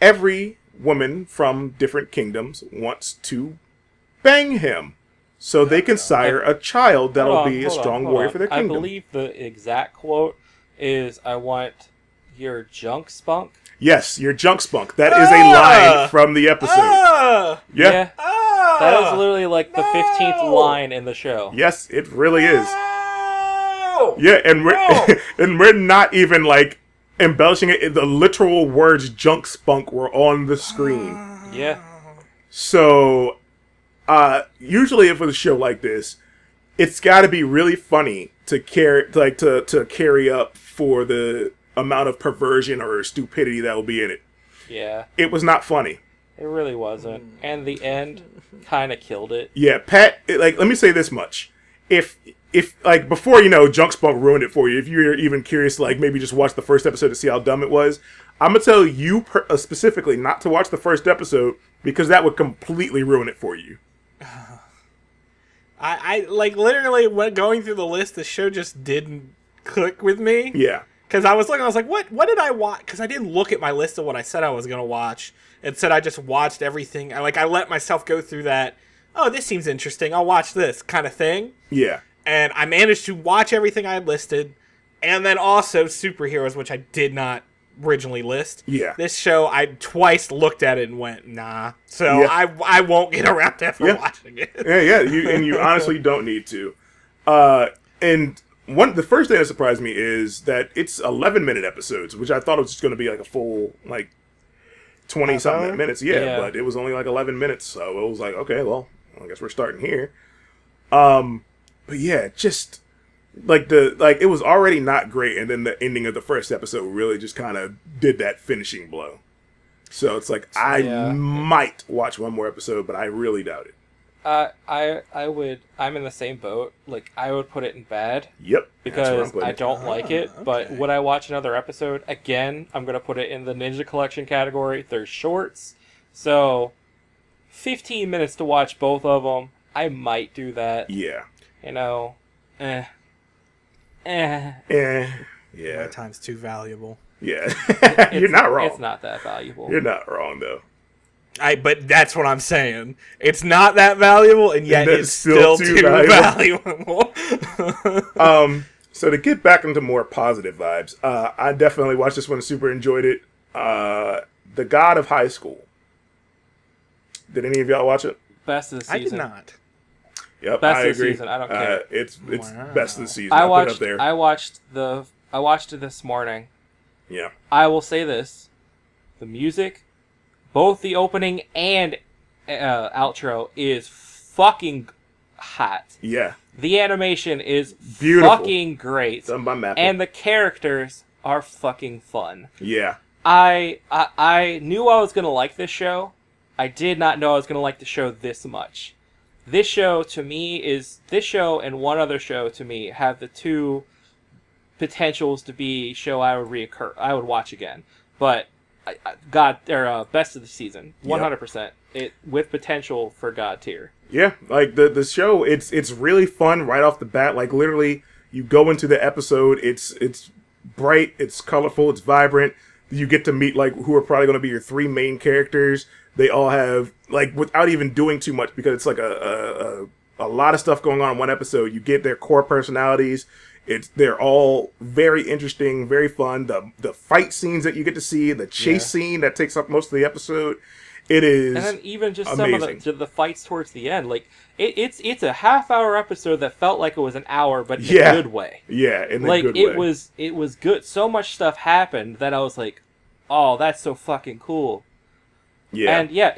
every woman from different kingdoms wants to bang him, so they can sire a child that'll be a strong warrior for their kingdom. I believe the exact quote is, I want your junk spunk. Yes, your junk spunk. That is a line from the episode. Yeah. That is literally like the 15th line in the show. Yes, it really is. Yeah, and we're not even like embellishing it. The literal words junk spunk were on the screen. Yeah. So usually if with a show like this, it's got to be really funny to carry up for the amount of perversion or stupidity that will be in it. Yeah. It was not funny. It really wasn't. And the end kind of killed it. Yeah, Pat, let me say this much. If like, before, Junk Spunk ruined it for you, if you're even curious to, maybe just watch the first episode to see how dumb it was, I'm going to tell you specifically not to watch the first episode because that would completely ruin it for you. I literally, when going through the list, the show just didn't click with me. Yeah. Because I was like, what did I watch? Because I didn't look at my list of what I said I was going to watch. Instead, I just watched everything. I let myself go through that, oh, this seems interesting, I'll watch this kind of thing. Yeah. And I managed to watch everything I had listed. And then also superheroes, which I did not originally list. Yeah. This show, I twice looked at it and went, nah. So yeah. I won't get around to ever watching it. Yeah. You honestly don't need to. And the first thing that surprised me is that it's 11-minute episodes, which I thought it was just going to be like a full 20-something minutes. Yeah, but it was only 11 minutes, so it was like, okay, well, I guess we're starting here. But yeah, just it was already not great, and then the ending of the first episode really just kind of did that finishing blow. So it's like I might watch one more episode, but I really doubt it. I'm in the same boat. I would put it in bad. Yep. Because I don't like it. Okay. But would I watch another episode? Again, I'm going to put it in the Ninja Collection category. They're shorts. So, 15 minutes to watch both of them. I might do that. Yeah. Yeah. My time's too valuable. Yeah. You're not wrong. It's not that valuable. You're not wrong, though. But that's what I'm saying. It's not that valuable, and yet it's still too valuable. So to get back into more positive vibes, I definitely watched this one and super enjoyed it. The God of High School. Did any of y'all watch it? Best of the season. I did not. Yep, best I of agree. the season. I don't care. It's best of the season. I put it up there. I watched it this morning. Yeah. I will say this: the music, both the opening and outro, is fucking hot. Yeah. The animation is beautiful. Fucking great. Done by Maple. And the characters are fucking fun. Yeah. I knew I was gonna like this show. I did not know I was gonna like the show this much. This show and one other show to me have the two potentials to be show I would watch again. But they're best of the season, 100%. It with potential for God tier. Yeah, the show, it's really fun right off the bat. Literally, you go into the episode, it's bright, it's colorful, it's vibrant. You get to meet who are probably going to be your three main characters. They all have, like, without even doing too much, because it's like a lot of stuff going on in one episode. You get their core personalities. They're all very interesting, very fun. The fight scenes that you get to see, the chase scene that takes up most of the episode, it is and then even just amazing. some of the fights towards the end, like it's a half-hour episode that felt like it was an hour, but in a good way. Yeah, in a like good it way. it was good. So much stuff happened that I was like, oh, that's so fucking cool. Yeah, and yeah,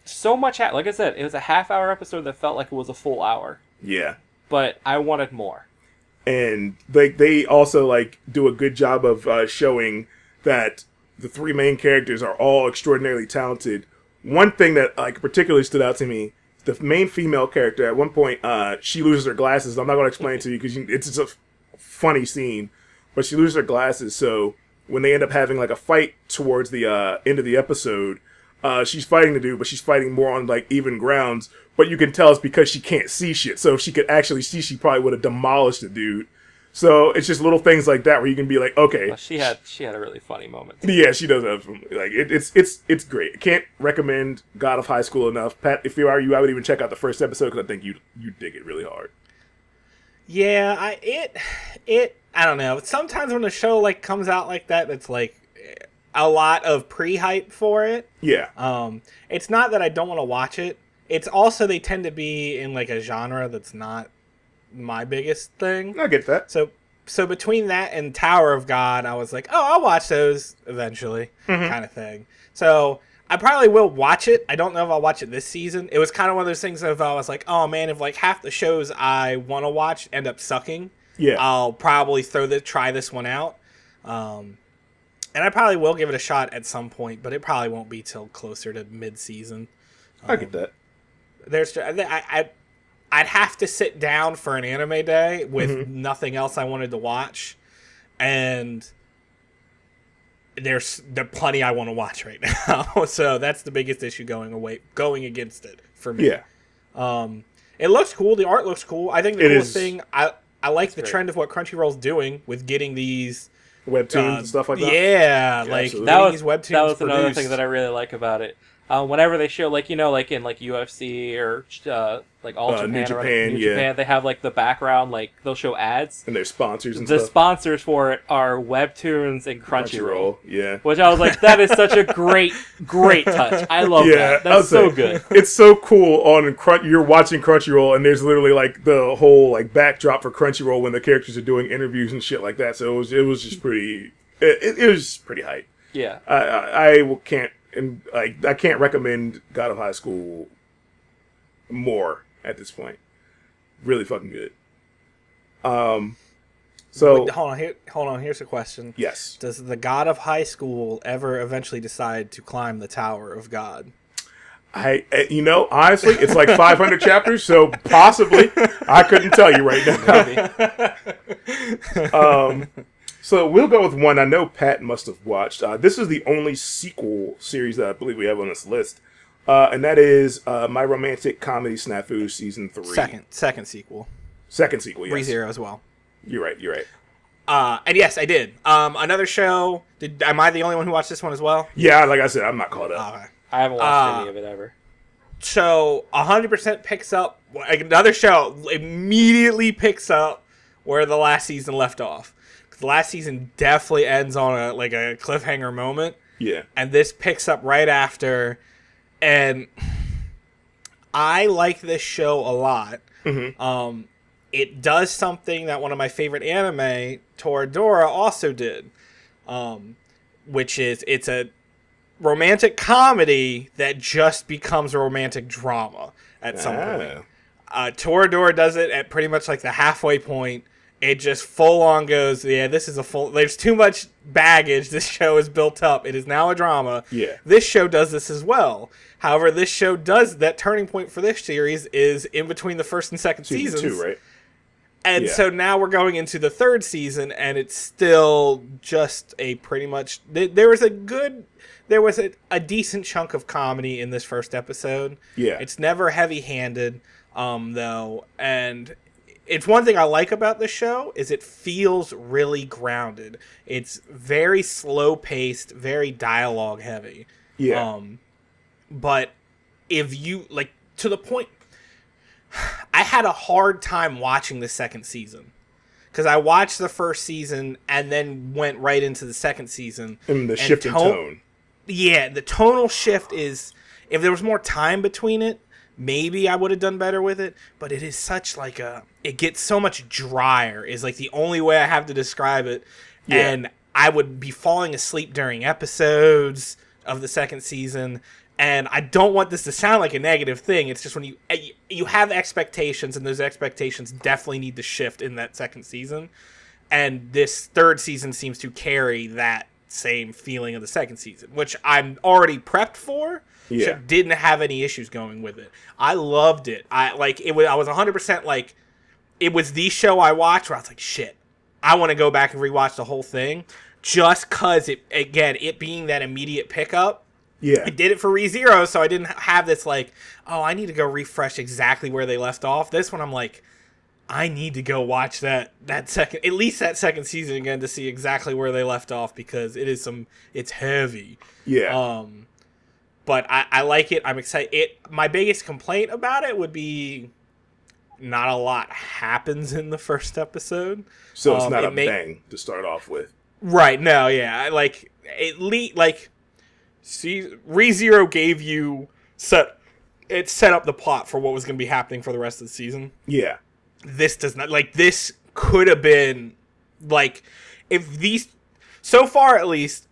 so much. Like I said, it was a half-hour episode that felt like it was a full hour. Yeah, but I wanted more. And they also like do a good job of showing that the three main characters are all extraordinarily talented. One thing that like particularly stood out to me, the main female character, at one point she loses her glasses. I'm not going to explain it to you because it's just a funny scene, but she loses her glasses. So when they end up having like a fight towards the end of the episode, she's fighting the dude, but she's fighting more on like even grounds. But you can tell it's because she can't see shit. So if she could actually see, she probably would have demolished the dude. So it's just little things like that where you can be like, okay. Well, she had a really funny moment. Yeah, she does have like it's great. Can't recommend God of High School enough. Pat, if you are you, I would even check out the first episode because I think you dig it really hard. Yeah, I don't know. Sometimes when a show like comes out like that, it's like a lot of pre-hype for it. Yeah. It's not that I don't want to watch it. It's also they tend to be in like a genre that's not my biggest thing. I get that. So between that and Tower of God, I was like, oh, I'll watch those eventually, kind of thing. So I probably will watch it. I don't know if I'll watch it this season. It was kind of one of those things of I was like, oh man, if like half the shows I want to watch end up sucking, I'll probably try this one out. And I probably will give it a shot at some point, but it probably won't be till closer to mid-season. I get that. I'd have to sit down for an anime day with nothing else I wanted to watch, and there's plenty I want to watch right now. So that's the biggest issue going against it for me. Yeah. It looks cool. The art looks cool. I think the coolest thing I like the great. trend of what Crunchyroll's doing with getting these Webtoons and stuff like that. Yeah, like these webtoons. That was another thing that I really like about it. Whenever they show, like, you know, like in like UFC or like All Japan, New Japan, Japan, they have like the background, like they'll show ads. And their sponsors and the stuff. sponsors for it are Webtoons and Crunchyroll. Yeah. Which I was like, that is such a great touch. I love that. That's so good. It's so cool you're watching Crunchyroll and there's literally like the whole like backdrop for Crunchyroll when the characters are doing interviews and shit like that. So it was just pretty. It was just pretty hype. Yeah. I can't. And like I can't recommend God of High School more at this point. Really fucking good. So wait, hold on. Here's a question. Yes. Does the God of High School ever eventually decide to climb the Tower of God? Honestly, it's like 500 chapters, so possibly. I couldn't tell you right now. So we'll go with one I know Pat must have watched. This is the only sequel series that I believe we have on this list. And that is My Romantic Comedy Snafu Season 3. Second sequel. Second sequel, yes. ReZero as well. You're right. And yes, I did. Another show. Am I the only one who watched this one as well? Yeah, like I said, I'm not caught up. Okay. I haven't watched any of it ever. So 100% picks up. Another show immediately picks up where the last season left off. The last season definitely ends on a cliffhanger moment. Yeah. And this picks up right after. And I like this show a lot. Mm-hmm. It does something that one of my favorite anime, Toradora, also did. Which is, it's a romantic comedy that just becomes a romantic drama at some point. Toradora does it at pretty much like the halfway point. It just full on goes, there's too much baggage. This show is built up. It is now a drama. Yeah. This show does this as well. However, this show does, that turning point for this series is in between the first and second seasons. Season 2, right? And so now we're going into the third season, and it's still just a pretty much, there was a decent chunk of comedy in this first episode. Yeah. It's never heavy-handed, though, and it's one thing I like about this show is it feels really grounded. It's very slow paced, very dialogue heavy. Yeah. but if you, like, to the point, I had a hard time watching the second season. Because I watched the first season and then went right into the second season. And the shift in tone. Yeah, the tonal shift is... If there was more time between it, maybe I would have done better with it. But it is such like a... It gets so much drier is like the only way I have to describe it. Yeah. And I would be falling asleep during episodes of the second season. And I don't want this to sound like a negative thing. It's just when you have expectations, and those expectations definitely need to shift in that second season. And this third season seems to carry that same feeling of the second season, which I'm already prepped for. Yeah. So didn't have any issues going with it. I loved it. I was 100% like, it was the show I watched where I was like, shit, I want to go back and rewatch the whole thing, just because it being that immediate pickup. Yeah. I did it for ReZero, so I didn't have this like, oh, I need to go refresh exactly where they left off. This one, I'm like, I need to go watch at least that second season again to see exactly where they left off, because it's heavy. Yeah. But I like it. I'm excited. My biggest complaint about it would be not a lot happens in the first episode. So it's not a bang to start off with. Right. No. Yeah. See, ReZero gave you set up the plot for what was going to be happening for the rest of the season. Yeah. This does not, like, this could have been, like, so far at least,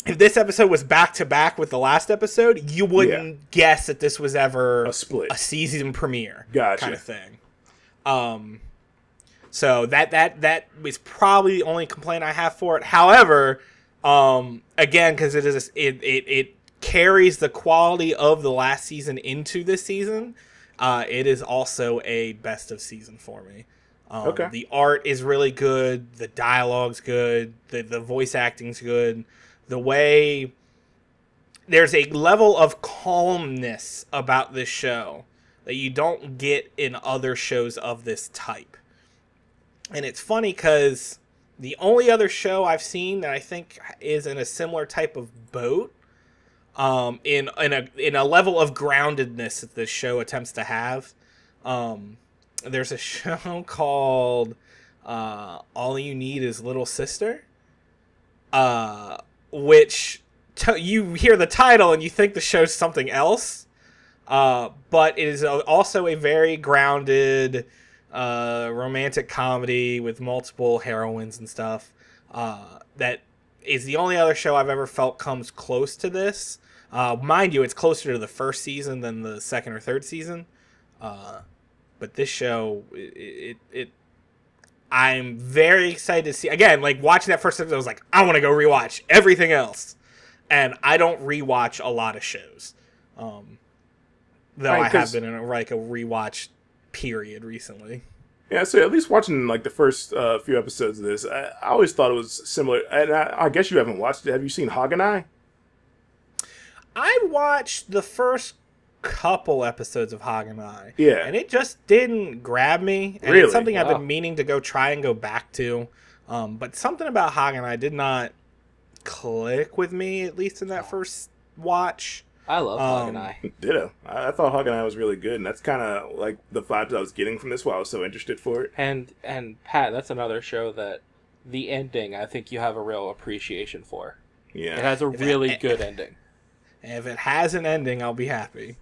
if this episode was back to back with the last episode, you wouldn't guess that this was ever a season premiere. Gotcha. Kind of thing. So that is probably the only complaint I have for it. However, again, because it carries the quality of the last season into this season, it is also a best of season for me. Okay. The art is really good, the dialogue's good, the voice acting's good. The way there's a level of calmness about this show that you don't get in other shows of this type. And it's funny because the only other show I've seen that I think is in a similar type of boat, in a level of groundedness that this show attempts to have, there's a show called All You Need Is Little Sister, which you hear the title and you think the show's something else, but it is also a very grounded romantic comedy with multiple heroines and stuff, that is the only other show I've ever felt comes close to this. Mind you, it's closer to the first season than the second or third season, but this show, I'm very excited to see. Again, like, watching that first episode, I was like, I want to go rewatch everything else, and I don't rewatch a lot of shows, though I have been in a rewatch period recently. Yeah, so at least watching like the first few episodes of this, I always thought it was similar. And I guess you haven't watched it. Have you seen Haganai? I watched the first couple episodes of Haganai. Yeah. And it just didn't grab me. And really? It's something I've been meaning to try and go back to. But something about Haganai did not click with me, at least in that first watch. I love Haganai. Ditto. I thought Haganai was really good, and that's kind of like the vibes I was getting from this, why I was so interested for it. And Pat, that's another show that the ending, I think you have a real appreciation for. Yeah. It has a really good ending. If it has an ending, I'll be happy.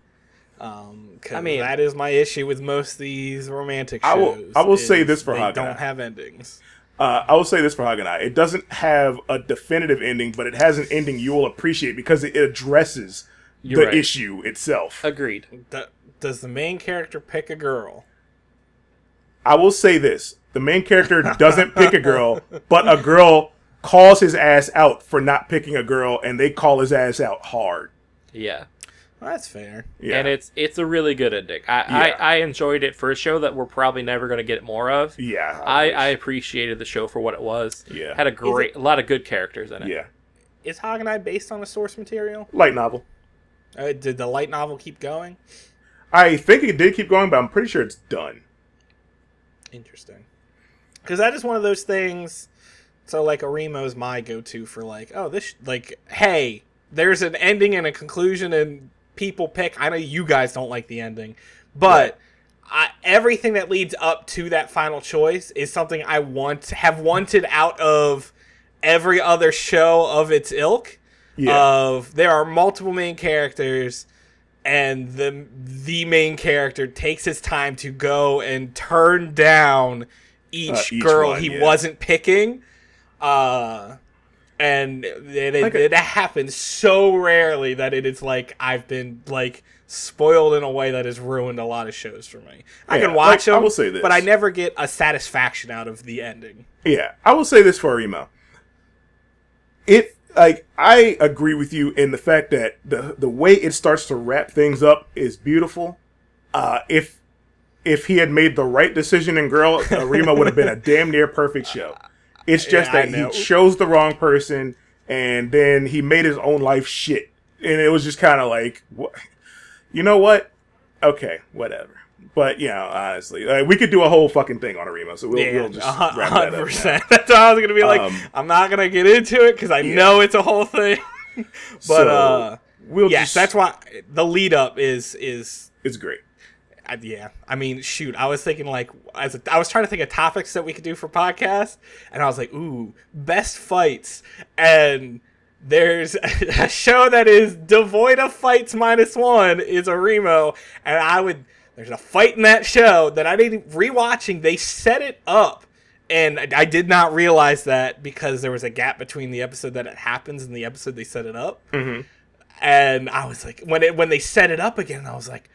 That is my issue with most of these romantic shows. I will say this for Haganai. They don't have endings. I will say this for Haganai. It doesn't have a definitive ending, but it has an ending you will appreciate because it addresses the issue itself. Agreed. Does the main character pick a girl? I will say this. The main character doesn't pick a girl, but a girl calls his ass out for not picking a girl, and they call his ass out hard. Yeah. Well, that's fair. Yeah. And it's a really good ending. I enjoyed it for a show that we're probably never going to get more of. Yeah. I appreciated the show for what it was. Yeah. Had a lot of good characters in it. Yeah. Is Haganai based on a source material? Light novel. Did the light novel keep going? I think it did keep going, but I'm pretty sure it's done. Interesting. Because that is one of those things. So, like, Arimo's my go-to for, like, hey, there's an ending and a conclusion, and people pick. I know you guys don't like the ending, but everything that leads up to that final choice is something I have wanted out of every other show of its ilk. Yeah. There are multiple main characters, and the main character takes his time to go and turn down each girl he wasn't picking. And it happens so rarely that it is like I've been like spoiled in a way that has ruined a lot of shows for me. I can watch them, I will say this, but I never get a satisfaction out of the ending. Yeah, I will say this for Emo. I agree with you in the fact that the way it starts to wrap things up is beautiful. If he had made the right decision in Girl, Remo would have been a damn near perfect show. It's just that he chose the wrong person, and then he made his own life shit. And it was just kind of like, what? You know what? Okay, whatever. But, honestly, we could do a whole fucking thing on Remo, so we'll just wrap that 100%. Up. That's what I was going to be like. I'm not going to get into it because I know it's a whole thing. But, that's why the lead up is great. I mean, shoot, I was thinking I was trying to think of topics that we could do for podcasts, and I was like, ooh, best fights. And there's a show that is devoid of fights -1 is a Remo, and there's a fight in that show that I didn't rewatching. They set it up, and I did not realize that because there was a gap between the episode that it happens and the episode they set it up. Mm-hmm. And I was like, when they set it up again, I was like,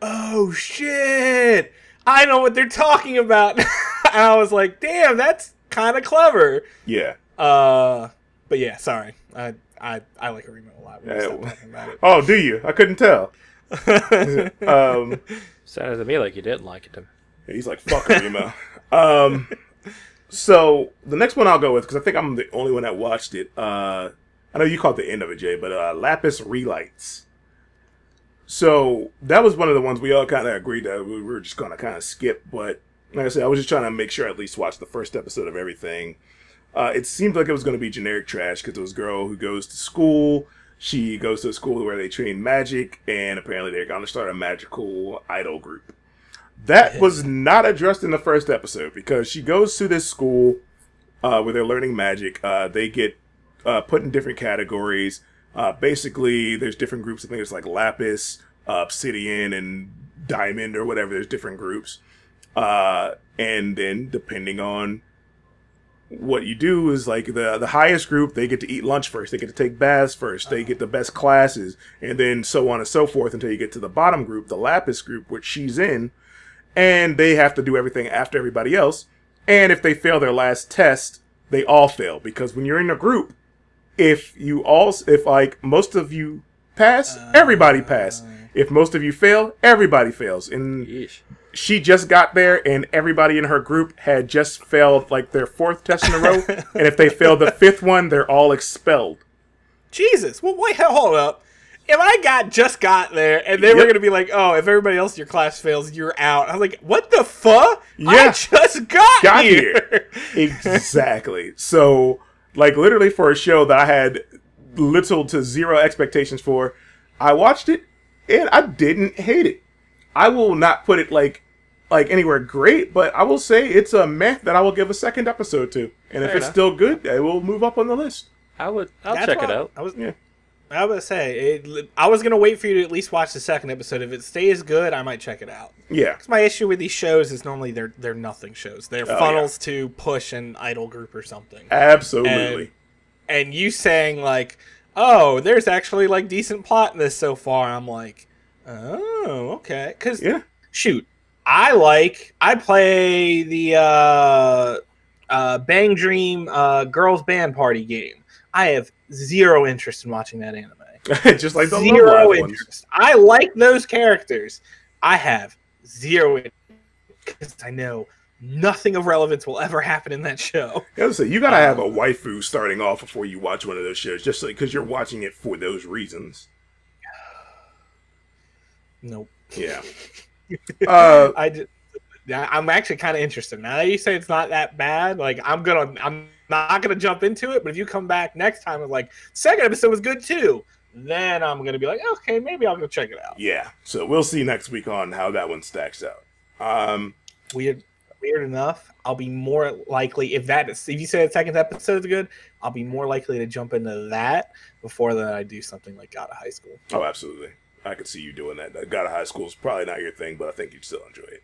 oh shit, I know what they're talking about. And I was like, damn, that's kind of clever. Yeah. But yeah, sorry. I like Remo a lot. Talking about it. Oh, do you? I couldn't tell. Sounded to me like you didn't like it. Yeah, he's like, fuck Remo. So the next one I'll go with, because I think I'm the only one that watched it. I know you caught the end of it, Jay, but Lapis Relights. So that was one of the ones we all kind of agreed that we were just going to kind of skip. But like I said, I was just trying to make sure I at least watch the first episode of everything. It seemed like it was going to be generic trash because it was a girl who goes to school. She goes to a school where they train magic, and apparently they're going to start a magical idol group. That was not addressed in the first episode because she goes to this school where they're learning magic. They get put in different categories. Basically, there's different groups. I think it's like Lapis, Obsidian, and Diamond or whatever. There's different groups. And then depending on what you do is like the highest group, they get to eat lunch first. They get to take baths first. They get the best classes, and then so on and so forth until you get to the bottom group, the Lapis group, which she's in, and they have to do everything after everybody else. And if they fail their last test, they all fail, because when you're in a group, if like most of you pass, everybody pass. If most of you fail, everybody fails. And she just got there, and everybody in her group had just failed like their 4th test in a row. And if they failed the 5th one, they're all expelled. Jesus. Well, wait, hold up. If I just got there, and they were going to be like, oh, if everybody else in your class fails, you're out. I was like, what the fuck? Yeah. I just got here. Exactly. So, like, literally for a show that I had little to zero expectations for, I watched it, and I didn't hate it. I will not put it like anywhere great, but I will say it's a meh that I will give a second episode to. And if it's still good, it will move up on the list. I'll check it out. I was gonna say I was gonna wait for you to at least watch the second episode. If it stays good, I might check it out. Yeah. Because my issue with these shows is normally they're nothing shows. They're funnels to push an idol group or something. Absolutely. And you saying like, oh, there's actually like decent plot in this so far. I'm like, oh, okay. Because shoot, I play the Bang Dream Girls Band Party game. I have zero interest in watching that anime. Just like the zero interest. I like those characters. I have zero interest because I know nothing of relevance will ever happen in that show. You gotta have a waifu starting off before you watch one of those shows, just because you're watching it for those reasons. Nope. Yeah. I'm actually kind of interested. Now that you say it's not that bad, like I'm not gonna jump into it. But if you come back next time and like second episode was good too, then I'm gonna be like, okay, maybe I'll go check it out. Yeah. So we'll see next week on how that one stacks out. Weird enough, I'll be more likely if you say the second episode is good, I'll be more likely to jump into that before then I do something like God of High School. Oh, absolutely. I could see you doing that. God of High School is probably not your thing, but I think you'd still enjoy it.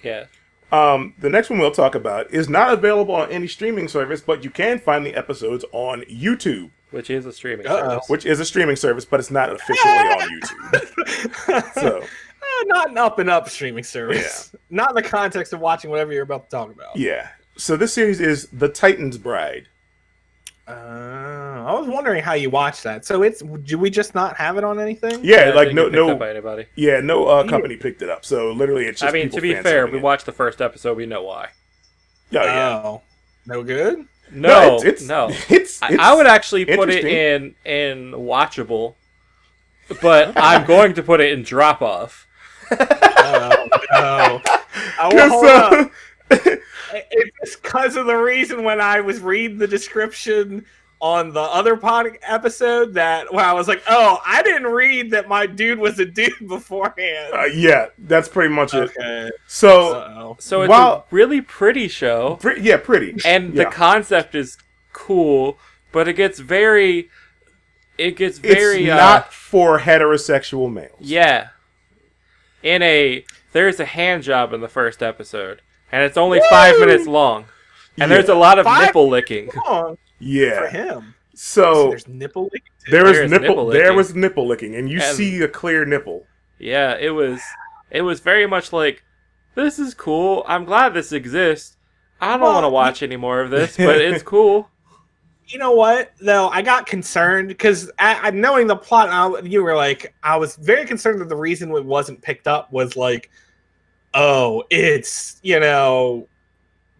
Yeah. The next one we'll talk about is not available on any streaming service, but you can find the episodes on YouTube. Which is a streaming service. Which is a streaming service, but it's not officially on YouTube. So, not an up-and-up streaming service. Yeah. Not in the context of watching whatever you're about to talk about. Yeah. So this series is The Titan's Bride. I was wondering how you watch that. So do we just not have it on anything? Yeah, like no by anybody. Yeah, no company picked it up. So literally, it's just. I mean, to be fair, we watched the first episode. We know why. Oh, yeah. No good. No, no. I would actually put it in watchable, but I'm going to put it in drop off. Oh no! Hold up. It's because of the reason when I was reading the description on the other episode that when I was like, oh, I didn't read that my dude was a dude beforehand. Yeah, that's pretty much it. Okay. So it's a really pretty show. Pretty. And the concept is cool, but it gets very. It's not for heterosexual males. Yeah. There's a hand job in the first episode, and it's only 5 minutes long, and there's a lot of nipple licking. Yeah, for him. So there's nipple licking. There was nipple licking, and you see a clear nipple. Yeah, it was very much like, this is cool. I'm glad this exists. I don't want to watch any more of this, but it's cool. You know what, though? I got concerned because knowing the plot, you were like, I was very concerned that the reason it wasn't picked up was like, oh, it's,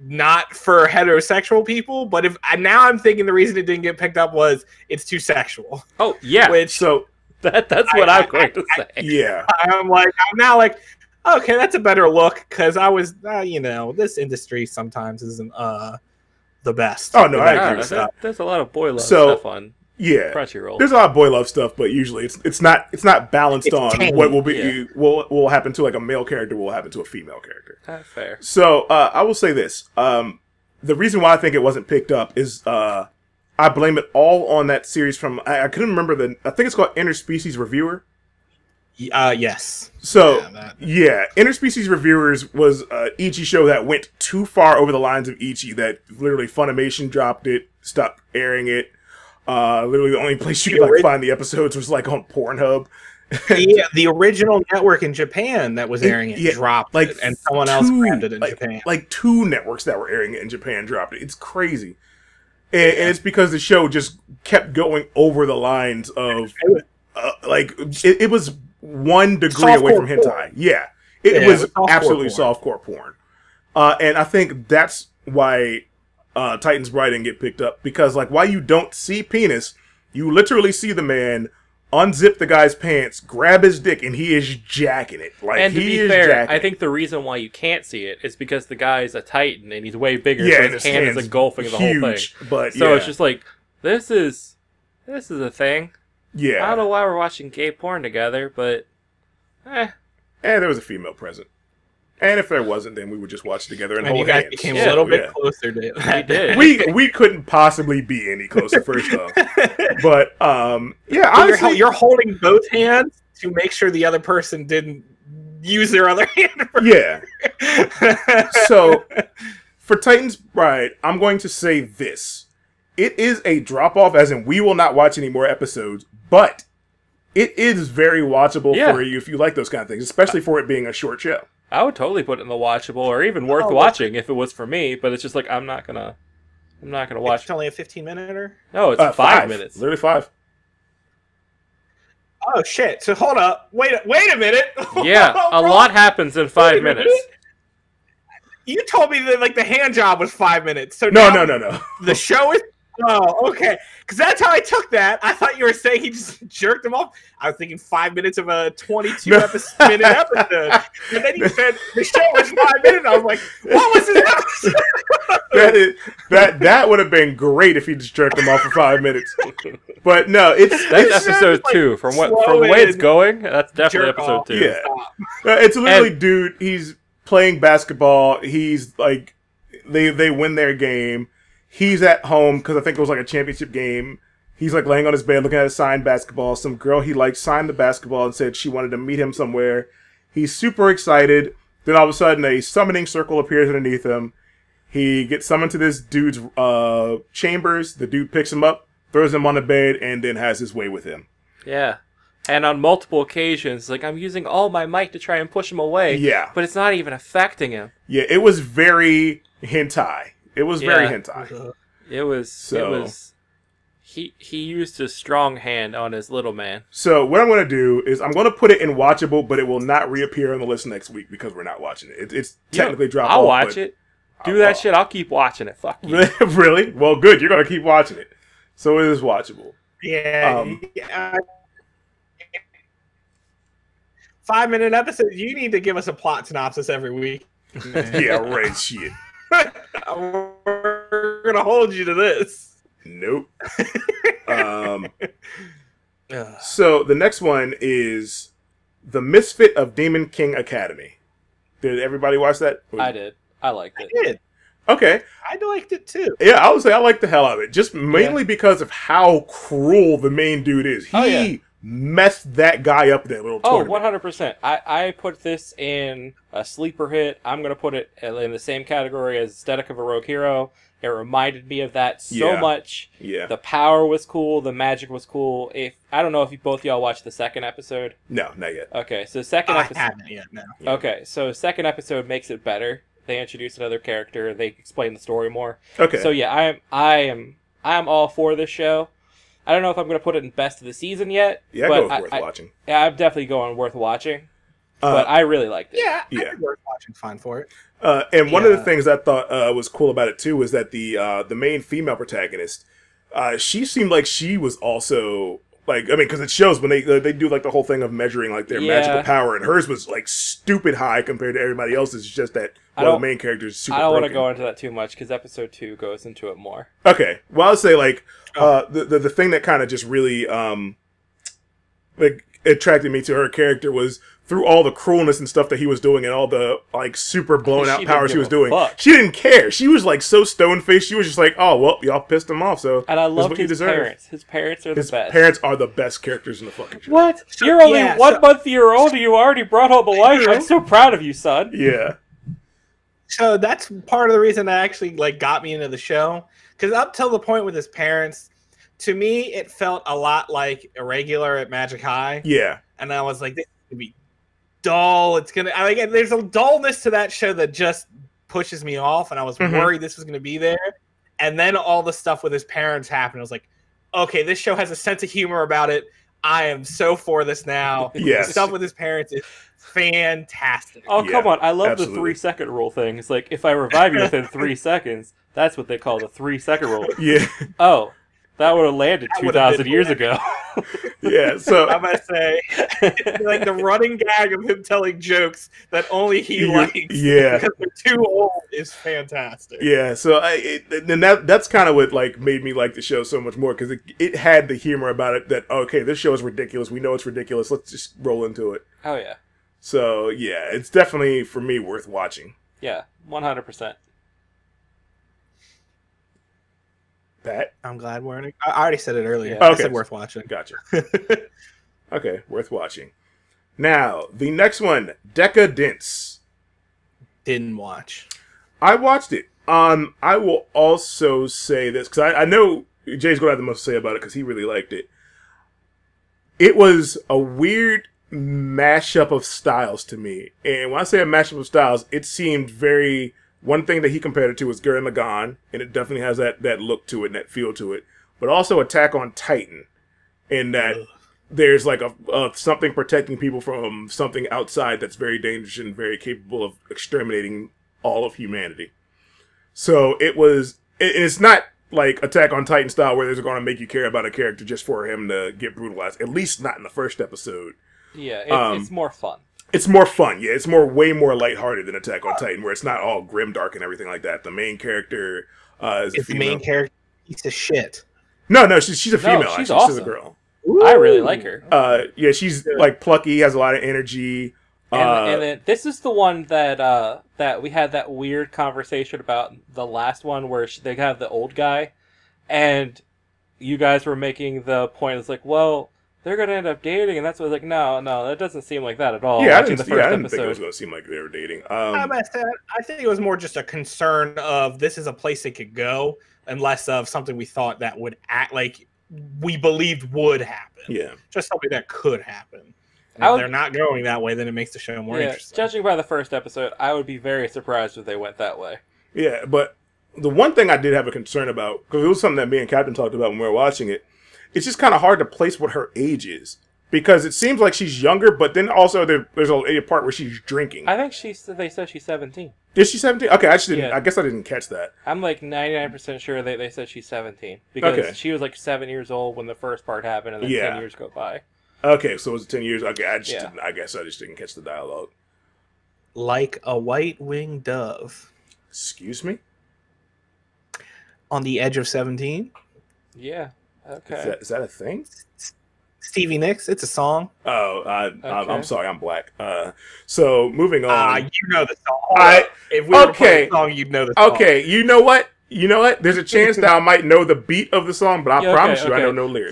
not for heterosexual people. But now I'm thinking the reason it didn't get picked up was it's too sexual. Oh, yeah. That's what I'm going to say. Yeah. I'm now like, okay, that's a better look because I was, this industry sometimes isn't the best. Oh no, I agree with that. There's a lot of boy love stuff on Crunchyroll. There's a lot of boy love stuff, but usually it's not balanced on what will be will happen to like a male character will happen to a female character. That's fair. So I will say this: the reason why I think it wasn't picked up is I blame it all on that series from I couldn't remember I think it's called Interspecies Reviewer. Yes. So, Interspecies Reviewers was an Ichi show that went too far over the lines of Ichi that literally Funimation dropped it, stopped airing it. Literally the only place you could find the episodes was like on Pornhub. Yeah, the original network in Japan that was airing it dropped it, and someone else grabbed it in Japan. Like two networks that were airing it in Japan dropped it. It's crazy. And it's because the show just kept going over the lines of, it was 1 degree away from hentai. Porn. Yeah. It was absolutely softcore porn. And I think that's why Titan's Bride didn't get picked up. Because, while you don't see penis, you literally see the man unzip the guy's pants, grab his dick, and he is jacking it. And to be fair, I think the reason why you can't see it is because the guy's a Titan, and he's way bigger, so his hand is engulfing the whole thing. But, so it's just like, this is a thing. Yeah. I don't know why we're watching gay porn together, but And there was a female present. And if there wasn't, then we would just watch together and hold you guys hands. became a little bit closer to it. We did. We couldn't possibly be any closer, first off. But honestly, you're holding both hands to make sure the other person didn't use their other hand. Yeah. So for Titan's Bride, I'm going to say this. It is a drop-off, as in we will not watch any more episodes, but it is very watchable for you if you like those kind of things, especially for it being a short show. I would totally put it in the watchable or even worth watching if it was for me, but it's just like I'm not gonna watch. It's only a 15-minute? No, it's 5 minutes. Literally 5. Oh shit! So hold up, wait a minute. Yeah, a lot happens in 5 minutes. You told me that the hand job was 5 minutes. So no. the show is Oh, okay. Because that's how I took that. I thought you were saying he just jerked him off. I was thinking 5 minutes of a 22-minute episode. And then he said the show was 5 minutes. I was like, what was this episode? That would have been great if he just jerked him off for 5 minutes. But no, that's episode 2. From the way it's going, that's definitely episode 2. Yeah. It's literally, dude, he's playing basketball. He's like, they win their game. He's at home because I think it was like a championship game. He's like laying on his bed looking at a signed basketball. Some girl he liked signed the basketball and said she wanted to meet him somewhere. He's super excited. Then all of a sudden a summoning circle appears underneath him. He gets summoned to this dude's chambers. The dude picks him up, throws him on the bed, and then has his way with him. Yeah. And on multiple occasions, like, I'm using all my might to try and push him away. Yeah. But it's not even affecting him. Yeah, it was very hentai. It was very hentai. It was. He used his strong hand on his little man. So what I'm going to do is I'm going to put it in watchable, but it will not reappear on the list next week because we're not watching it. It's technically dropped off. I'll watch it. Do that shit. I'll keep watching it. Fuck you. Really? Well, good. You're going to keep watching it. So it is watchable. Yeah. 5-minute episodes. You need to give us a plot synopsis every week. Yeah, right. Shit. We're gonna hold you to this. Nope. So the next one is The Misfit of Demon King Academy. Did everybody watch that? I did. I liked it. I did. Okay. I liked it too. Yeah, I would say I liked the hell out of it. Just mainly because of how cruel the main dude is. He messed that guy up in that little tournament. 100%. I put this in a sleeper hit. I'm going to put it in the same category as Aesthetic of a Rogue Hero. It reminded me of that so much. Yeah. The power was cool. The magic was cool. I don't know if both y'all watched the second episode. No, not yet. Okay, so second episode. I haven't yet, no. Yeah. Okay, so second episode makes it better. They introduce another character. They explain the story more. Okay. So yeah, I am all for this show. I don't know if I'm going to put it in best of the season yet. Yeah, but go with worth watching. Yeah, I'm definitely going worth watching. But I really liked it. Yeah, I think worth watching. Fine for it. And one of the things I thought was cool about it too was that the main female protagonist, she seemed like she was also like, I mean, because it shows when they do like the whole thing of measuring like their magical power, and hers was like stupid high compared to everybody else's. It's just that the main character is super. I don't want to go into that too much because episode 2 goes into it more. Okay, well I'll say like the thing that kind of just really like attracted me to her character was through all the cruelness and stuff that he was doing and all the like super blown out powers he was doing. She didn't care. She was like so stone faced. She was just like, oh well, y'all pissed him off. So and I loved his parents. His parents are the best. His parents are the best characters in the fucking show. What? You're only 1 month-year-old and you already brought home a wife. I'm so proud of you, son. Yeah. So that's part of the reason that actually like got me into the show, because up till the point with his parents, to me it felt a lot like Irregular at Magic High. Yeah. And I was like, this is gonna be dull. It's gonna. I mean, there's a dullness to that show that just pushes me off, and I was worried this was gonna be there. And then all the stuff with his parents happened. I was like, okay, this show has a sense of humor about it. I am so for this now. Yes. The stuff with his parents is fantastic. Oh, come on. I love the 3-second rule thing. It's like, if I revive you within 3 seconds, that's what they call the 3-second rule. Yeah. Oh, that would have landed 2,000 years ago. Yeah, so I'm gonna say, like the running gag of him telling jokes that only he likes, because they're too old, is fantastic. Yeah, so that's kind of what like made me like the show so much more, because it had the humor about it that okay, this show is ridiculous. We know it's ridiculous. Let's just roll into it. Oh yeah. So yeah, it's definitely for me worth watching. Yeah, 100%. Pat? I'm glad we're in it. I already said it earlier. Yeah. Okay. I said worth watching. Gotcha. Okay, worth watching. Now, the next one, Decadence. Didn't watch. I watched it. I will also say this, because I know Jay's going to have the most to say about it, because he really liked it. It was a weird mashup of styles to me. And when I say a mashup of styles, it seemed very... One thing that he compared it to was Gurren Lagann, and it definitely has that look to it and that feel to it. But also Attack on Titan, in that there's like a something protecting people from something outside that's very dangerous and very capable of exterminating all of humanity. So it was, it's not like Attack on Titan style, where they're going to make you care about a character just for him to get brutalized. At least not in the first episode. Yeah, it's more fun. It's more fun. Yeah, it's way more lighthearted than Attack on Titan, where it's not all grim dark and everything like that. The main character is a female. The main character piece of shit. No, she's a female. She's actually. awesome. She's a girl. Ooh. I really like her. Yeah, she's like plucky, has a lot of energy. And then this is the one that that we had that weird conversation about the last one where they have the old guy, and you guys were making the point. It's like, well, they're gonna end up dating, and that's what like, no, that doesn't seem like that at all. Yeah, I Watching didn't think it was going to seem like they were dating. I think it was more just a concern of this is a place it could go, and less of something we thought that would act like we believed would happen. Yeah, just something that could happen. If they're not going that way, then it makes the show more interesting. Judging by the first episode, I would be very surprised if they went that way. Yeah, but the one thing I did have a concern about, because it was something that me and Captain talked about when we were watching it, it's just kind of hard to place what her age is. Because it seems like she's younger, but then also there's a part where she's drinking. I think they said she's 17. Is she 17? Okay, I guess I didn't catch that. I'm like 99% sure they said she's 17. Because she was like 7 years old when the first part happened, and then 10 years go by. Okay, so it was 10 years. Okay, I guess I just didn't catch the dialogue. Like a white-winged dove. Excuse me? On the edge of 17? Yeah, okay. Is that a thing? Stevie Nicks, it's a song. Oh, I'm sorry, I'm black. So, moving on. You know the song. If we were playing the song, you'd know the song. Okay, you know what? There's a chance that I might know the beat of the song, but I promise you I don't know lyrics.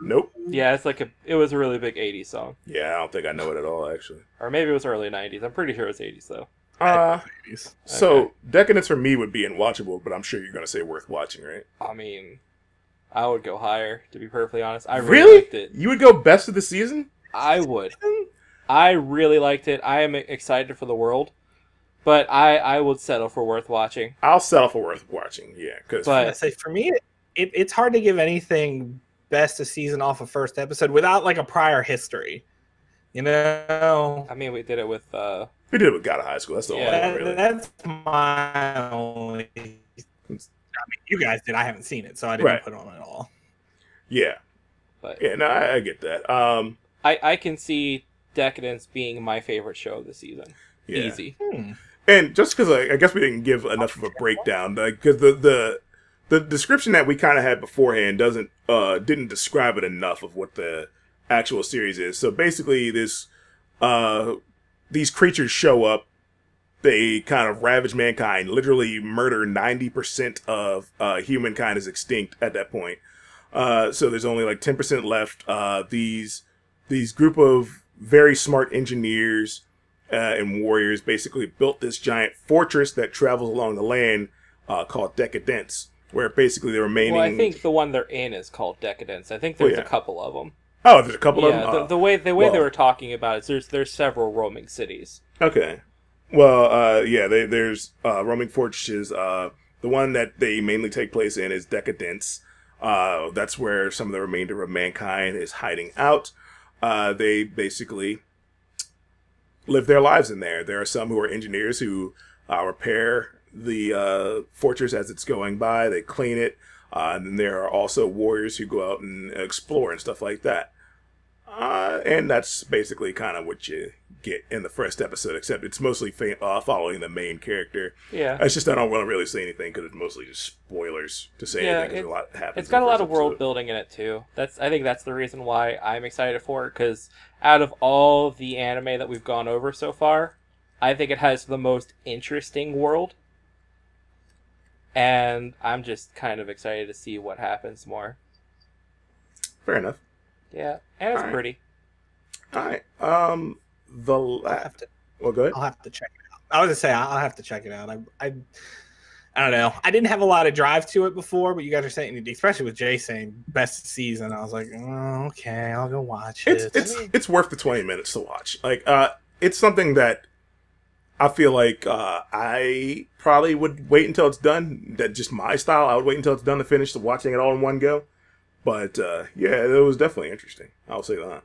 Nope. Yeah, it was a really big 80s song. Yeah, I don't think I know it at all, actually. Or maybe it was early 90s. I'm pretty sure it was 80s, though. So, Decadence for me would be unwatchable, but I'm sure you're going to say worth watching, right? I mean, I would go higher, to be perfectly honest. I really liked it. You would go best of the season? I would. I really liked it. I am excited for the world, but I would settle for worth watching. I'll settle for worth watching, yeah. But for me, it's hard to give anything best of season off of first episode without like a prior history. You know? I mean, we did it with... We did it with God of High School. That's the only one, really. That's my only... I mean, you guys did. I haven't seen it, so I didn't put it on at all. Yeah. But yeah, no, I get that. I can see Decadence being my favorite show of the season. Yeah. Easy. And just because I guess we didn't give enough of a breakdown, because the description that we kind of had beforehand didn't describe it enough of what the actual series is. So basically, these creatures show up. They kind of ravage mankind, literally murder 90% of humankind is extinct at that point. So there's only like 10% left. These group of very smart engineers and warriors basically built this giant fortress that travels along the land called Decadence, where basically the remaining... Well, I think the one they're in is called Decadence. I think there's a couple of them. Oh, there's a couple of them? The way they were talking about it, there's several roaming cities. Okay. Well, there's roaming fortresses. The one that they mainly take place in is Decadence. That's where some of the remainder of mankind is hiding out. They basically live their lives in there. There are some who are engineers who repair the fortress as it's going by. They clean it. And then there are also warriors who go out and explore and stuff like that. And that's basically kind of what you get in the first episode, except it's mostly following the main character. Yeah. It's just I don't want to really say anything because it's mostly just spoilers to say anything because a lot happens. It's got a lot of world building in it, too. I think that's the reason why I'm excited for it, because out of all the anime that we've gone over so far, I think it has the most interesting world. And I'm just kind of excited to see what happens more. Fair enough. Yeah, and it's pretty. All right. Well, go ahead. I'll have to check it out. I was gonna say I'll have to check it out. I don't know. I didn't have a lot of drive to it before, but you guys are saying, especially with Jay saying best season, I was like, oh, okay, I'll go watch it. It's worth the 20 minutes to watch. Like, it's something that I feel like I probably would wait until it's done. That just my style. I would wait until it's done to finish watching it all in one go. But yeah, it was definitely interesting. I'll say that.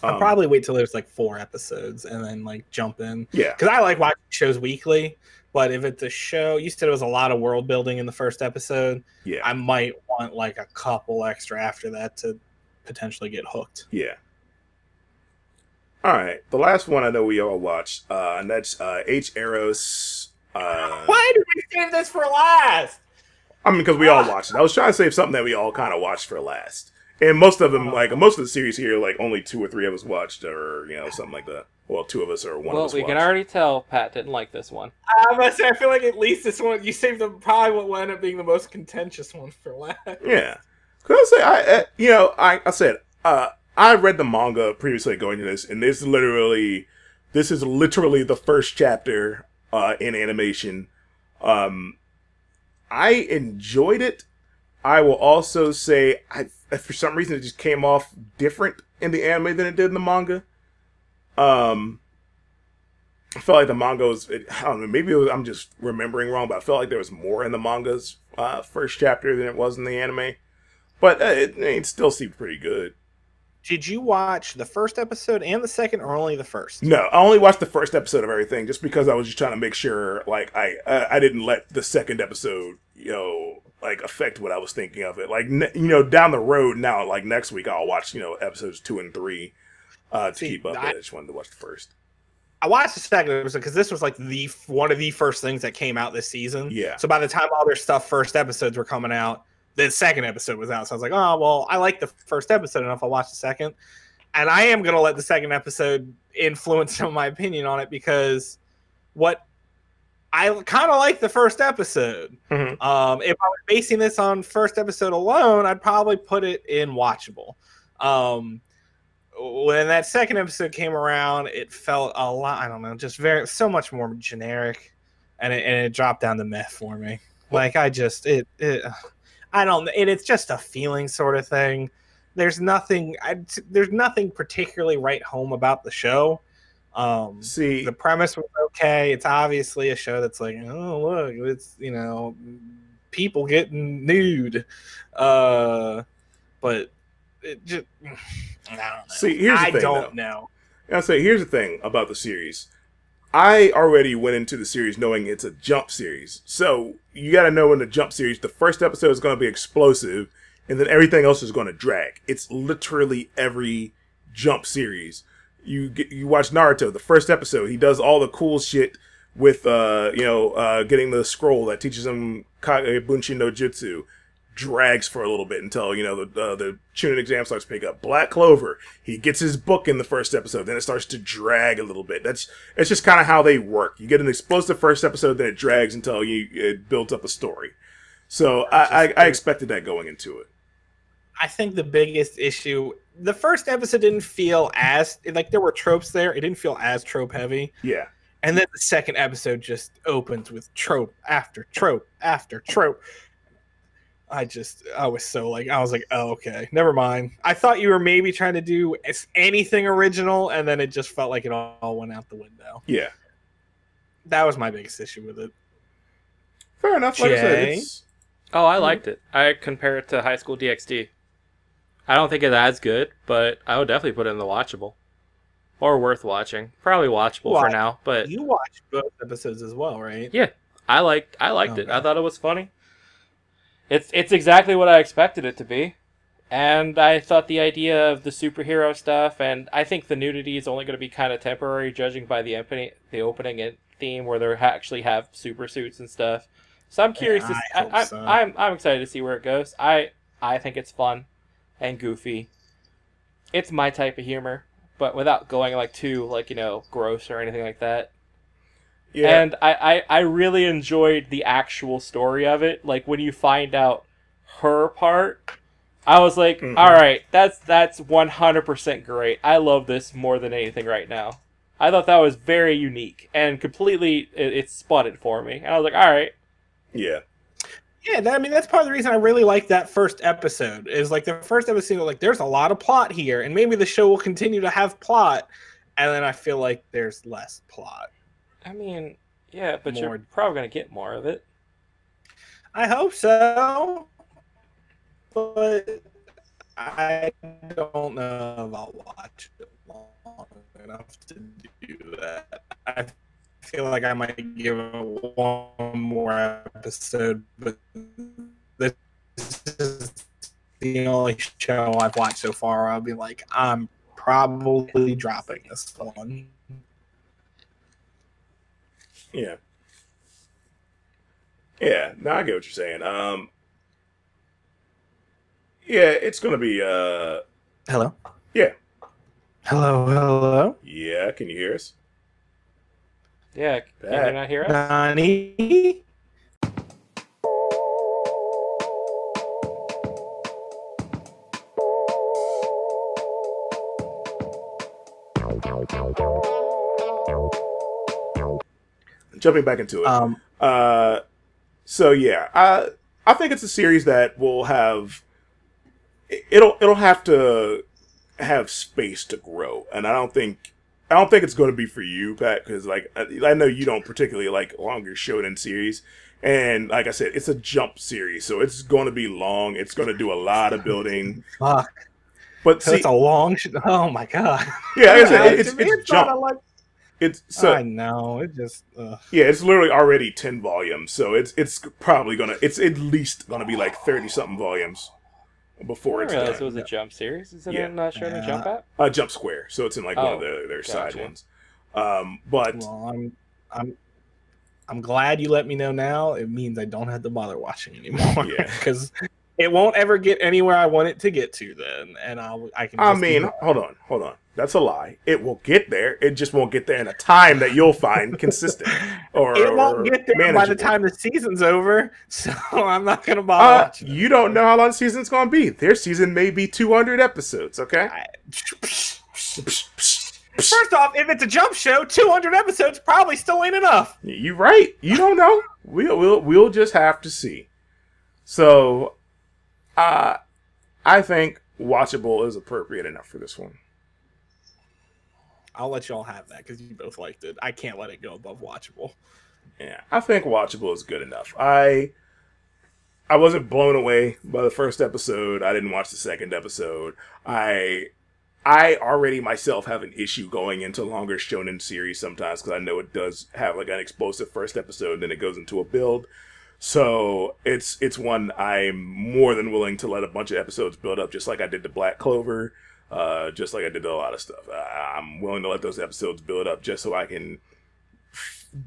I'll probably wait till there's like 4 episodes and then like jump in. Yeah. Because I like watching shows weekly, but if it's a show, you said it was a lot of world building in the first episode. Yeah. I might want like a couple extra after that to potentially get hooked. Yeah. All right. The last one I know we all watched, and that's H. Eros. Why did we save this for last? I mean, because we all watched it. I was trying to save something that we all kind of watched for last. And most of them, like most of the series here, like only 2 or 3 of us watched, or something like that. Well, 2 of us or 1 of us. Well, we can already tell Pat didn't like this one. I must say, I feel like at least this one you saved probably what will end up being the most contentious one for last. Yeah, because I said I read the manga previously going to this, and this is literally the first chapter in animation. I enjoyed it. I will also say, for some reason, it just came off different in the anime than it did in the manga. I felt like the manga was, I don't know, maybe I'm just remembering wrong, but I felt like there was more in the manga's first chapter than it was in the anime. But it still seemed pretty good. Did you watch the first episode and the second, or only the first? No, I only watched the first episode of everything, just because I was just trying to make sure, like, I didn't let the second episode, like, affect what I was thinking of it. Like, down the road now, like, next week I'll watch, episodes 2 and 3 to keep up. I just wanted to watch the first. I watched the second episode because this was like one of the first things that came out this season. Yeah. So by the time all their first episodes were coming out, the second episode was out. So I was like, oh, well, I like the first episode enough. I'll watch the second. And I am going to let the second episode influence some of my opinion on it, because I kind of like the first episode. Mm-hmm. If I was basing this on first episode alone, I'd probably put it in watchable. When that second episode came around, it felt a lot, I don't know, just so much more generic, and it dropped down to meh for me. Like, I don't, and it's just a feeling sort of thing. There's nothing particularly right home about the show. See, the premise was okay. It's obviously a show that's like, oh, look, it's, people getting nude. But it just, I don't know. See, here's the thing, I don't know. I'll say, here's the thing about the series. I already went into the series knowing it's a Jump series. So, you gotta know in the Jump series, the first episode is gonna be explosive, and then everything else is gonna drag. It's literally every Jump series. You watch Naruto, the first episode, he does all the cool shit with, getting the scroll that teaches him Kage Bunshin no Jutsu. Drags for a little bit until, the Chunin exam starts to pick up. Black Clover, he gets his book in the first episode, then it starts to drag a little bit. It's just kind of how they work. You get an explosive first episode, then it drags until it builds up a story. So I expected that going into it. I think the biggest issue, the first episode didn't feel as, like, there were tropes there. It didn't feel as trope heavy. Yeah. And then the second episode just opens with trope after trope after trope. I was like, oh, okay, never mind. I thought you were maybe trying to do anything original, and then it just felt like it all went out the window. Yeah. That was my biggest issue with it. Fair enough. Like I said, Oh, I liked it. I compare it to High School DxD. I don't think it's as good, but I would definitely put it in the watchable. Or worth watching. Probably watchable for now, but... You watched both episodes as well, right? Yeah. I liked it. I thought it was funny. It's exactly what I expected it to be. And I thought the idea of the superhero stuff, and I think the nudity is only going to be kind of temporary, judging by the opening and theme, where they actually have super suits and stuff. So I'm curious. I'm excited to see where it goes. I think it's fun and goofy. It's my type of humor, but without going too gross or anything like that. Yeah. And I really enjoyed the actual story of it. Like, when you find out her part, I was like, all right, that's 100% great. I love this more than anything right now. I thought that was very unique and completely, it spun it for me. And I was like, all right. Yeah. Yeah, that's part of the reason I really like that first episode. Is like the first episode, like, there's a lot of plot here, and maybe the show will continue to have plot, and then I feel like there's less plot. I mean, yeah, but you're probably going to get more of it. I hope so. But I don't know if I'll watch it long enough to do that. I feel like I might give it one more episode, but this is the only show I've watched so far. I'll be like, I'm probably dropping this one. Yeah. Yeah, no, I get what you're saying. Yeah, it's gonna be Hello? yeah. Hello? Yeah, can you hear us? Yeah, can you That. not hear us? Nani? Jumping back into it. Um, So yeah, I think it's a series that will have it'll have to have space to grow, and I don't think it's going to be for you, Pat, because like I know you don't particularly like longer shonen series, and like I said, it's a Jump series, so it's going to be long. It's going to do a lot of building. fuck. But So see, it's a long. Oh my god. yeah, like I said, To it's me, it's not Jump. a lot- It's so I know. It just. yeah, it's literally already 10 volumes, so it's probably it's at least gonna be like 30 something volumes before I it's didn't realize it done. was a Jump series. Is it Yeah. in Shonen Jump app? Jump Square, so it's in like one of their side gotcha. ones. But Well, I'm glad you let me know now. It means I don't have to bother watching anymore. Yeah. Because it won't ever get anywhere I want it to get to then, and I can. I Just mean, hold on. That's a lie. It will get there. It just won't get there in a time that you'll find consistent or it won't get there by the manageable. time the season's over. So I'm not gonna bother watching. You don't know how long the season's gonna be. Their season may be 200 episodes. Okay. First off, if it's a Jump show, 200 episodes probably still ain't enough. You're right. You don't know. We'll just have to see. So, I think watchable is appropriate enough for this one. I'll let y'all have that because you both liked it. I can't let it go above watchable. Yeah, I think watchable is good enough. I wasn't blown away by the first episode. I didn't watch the second episode. I already myself have an issue going into longer shonen series sometimes because I know it does have like an explosive first episode, then it goes into a build. So it's one I'm more than willing to let a bunch of episodes build up, just like I did to Black Clover, just like I did to a lot of stuff. I'm willing to let those episodes build up just so I can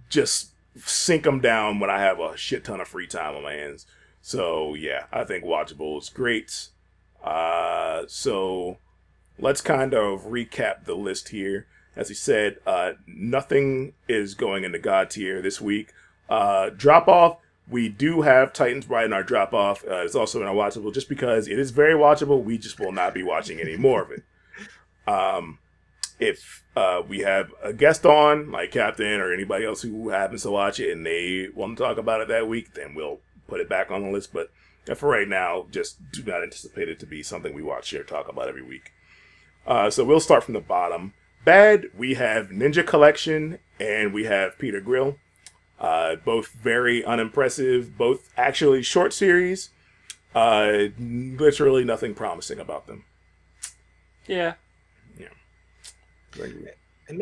just sink them down when I have a shit ton of free time on my hands. So yeah, I think watchable is great. So let's kind of recap the list here. As he said, nothing is going into God tier this week. Drop off. We do have Titans Bright in our drop off. It's also in our watchable just because it is very watchable. We just will not be watching any more of it. If we have a guest on, like Captain or anybody else who happens to watch it and they want to talk about it that week, then we'll put it back on the list. But for right now, just do not anticipate it to be something we watch or talk about every week. So we'll start from the bottom. Bad, we have Ninja Collection and we have Peter Grill. Both very unimpressive, both actually short series. Literally nothing promising about them. Yeah. It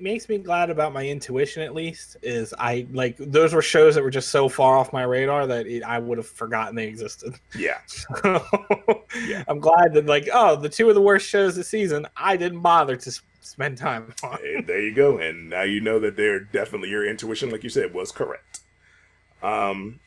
makes me glad about my intuition. At least is I like those were shows that were just so far off my radar that I would have forgotten they existed. Yeah. Yeah. I'm glad that the two of the worst shows this season I didn't bother to spend time on. Hey, there you go. And now you know that they're definitely, your intuition, like you said, was correct.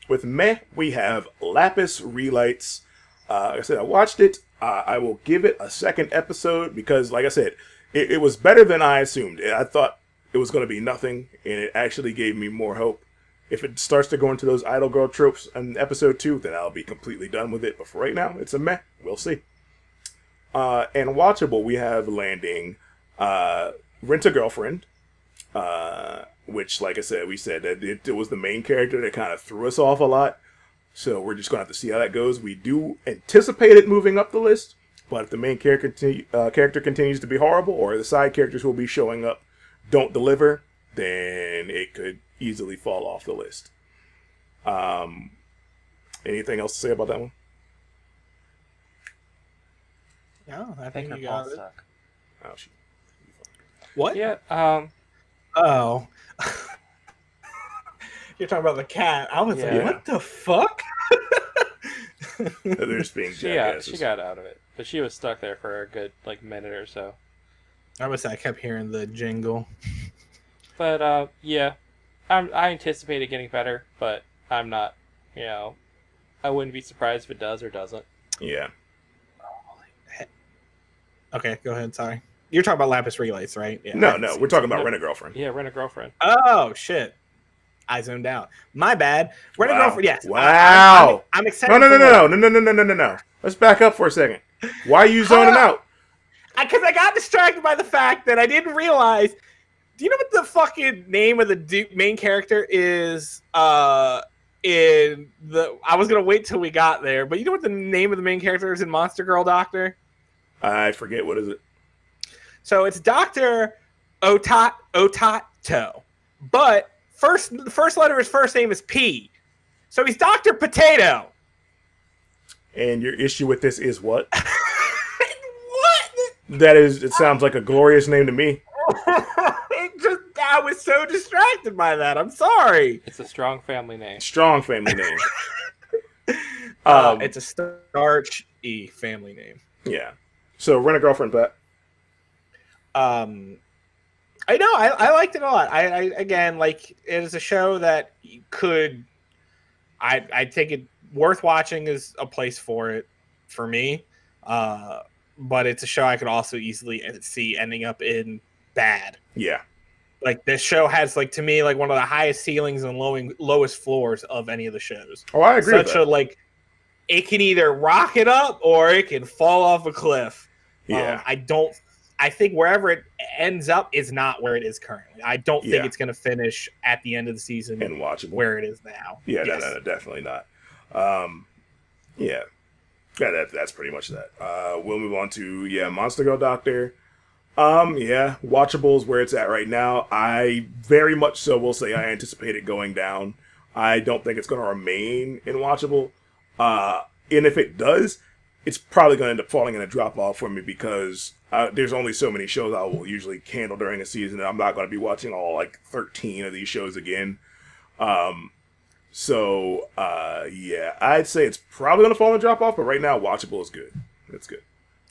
With Meh, we have Lapis Relights. Like I said, I watched it. I will give it a second episode because, like I said, it was better than I assumed. I thought it was going to be nothing, and it actually gave me more hope. If it starts to go into those idol girl tropes in episode 2, then I'll be completely done with it. But for right now, it's a meh. We'll see. And watchable, we have landing Rent a Girlfriend, which, like I said, we said that it was the main character that kind of threw us off a lot. So we're just going to have to see how that goes. We do anticipate it moving up the list, but if the main character continues to be horrible, or the side characters who will be showing up don't deliver, then it could easily fall off the list. Anything else to say about that one? No, I I think think her you paw got it. stuck. Oh, she. What? Yeah. Oh. You're talking about the cat. I was Yeah. like, what the fuck? They're just being She jackasses. got out of it, but she was stuck there for a good minute or so. I kept hearing the jingle. But yeah, I anticipate it getting better, but I'm not. I wouldn't be surprised if it does or doesn't. Yeah. Okay, go ahead. Sorry. You're talking about Lapis Relays, right? Yeah. No, we're talking about No. Rent a Girlfriend. Yeah, Rent a Girlfriend. Oh, shit. I zoned out. My bad. Rent a Girlfriend, yes. Wow. I'm excited. No. Let's back up for a second. Why are you zoning out? Because I got distracted by the fact that I didn't realize. Do you know what the fucking name of the main character is? I was gonna wait till we got there, but you know what the name of the main character is in Monster Girl Doctor? I forget. What is it? So it's Dr. Otato. But the first letter of his first name is P. So he's Dr. Potato. And your issue with this is what? What? It sounds like a glorious name to me. I was so distracted by that. I'm sorry. It's a strong family name. Strong family name. It's a starch-y family name. Yeah. So Rent a Girlfriend, Pat. I know. I liked it a lot. I again, like, it is a show that could. I think it worth watching is a place for it for me. But it's a show I could also easily see ending up in bad. Yeah. Like, this show has, like, to me, like, one of the highest ceilings and lowest floors of any of the shows. Oh, I agree with that. Like, it can either rock it up or it can fall off a cliff. Yeah. I think wherever it ends up is not where it is currently. I don't think it's going to finish at the end of the season and watchable where it is now. Yeah, yes. no, definitely not. Yeah, that's pretty much that. We'll move on to Monster Girl Doctor. Watchable is where it's at right now. I very much so will say I anticipate it going down. I don't think it's going to remain in watchable. And if it does, it's probably going to end up falling in a drop off for me because there's only so many shows I will usually handle during a season, and I'm not going to be watching all 13 of these shows again. I'd say it's probably going to fall in a drop off, but right now, watchable is good. It's good.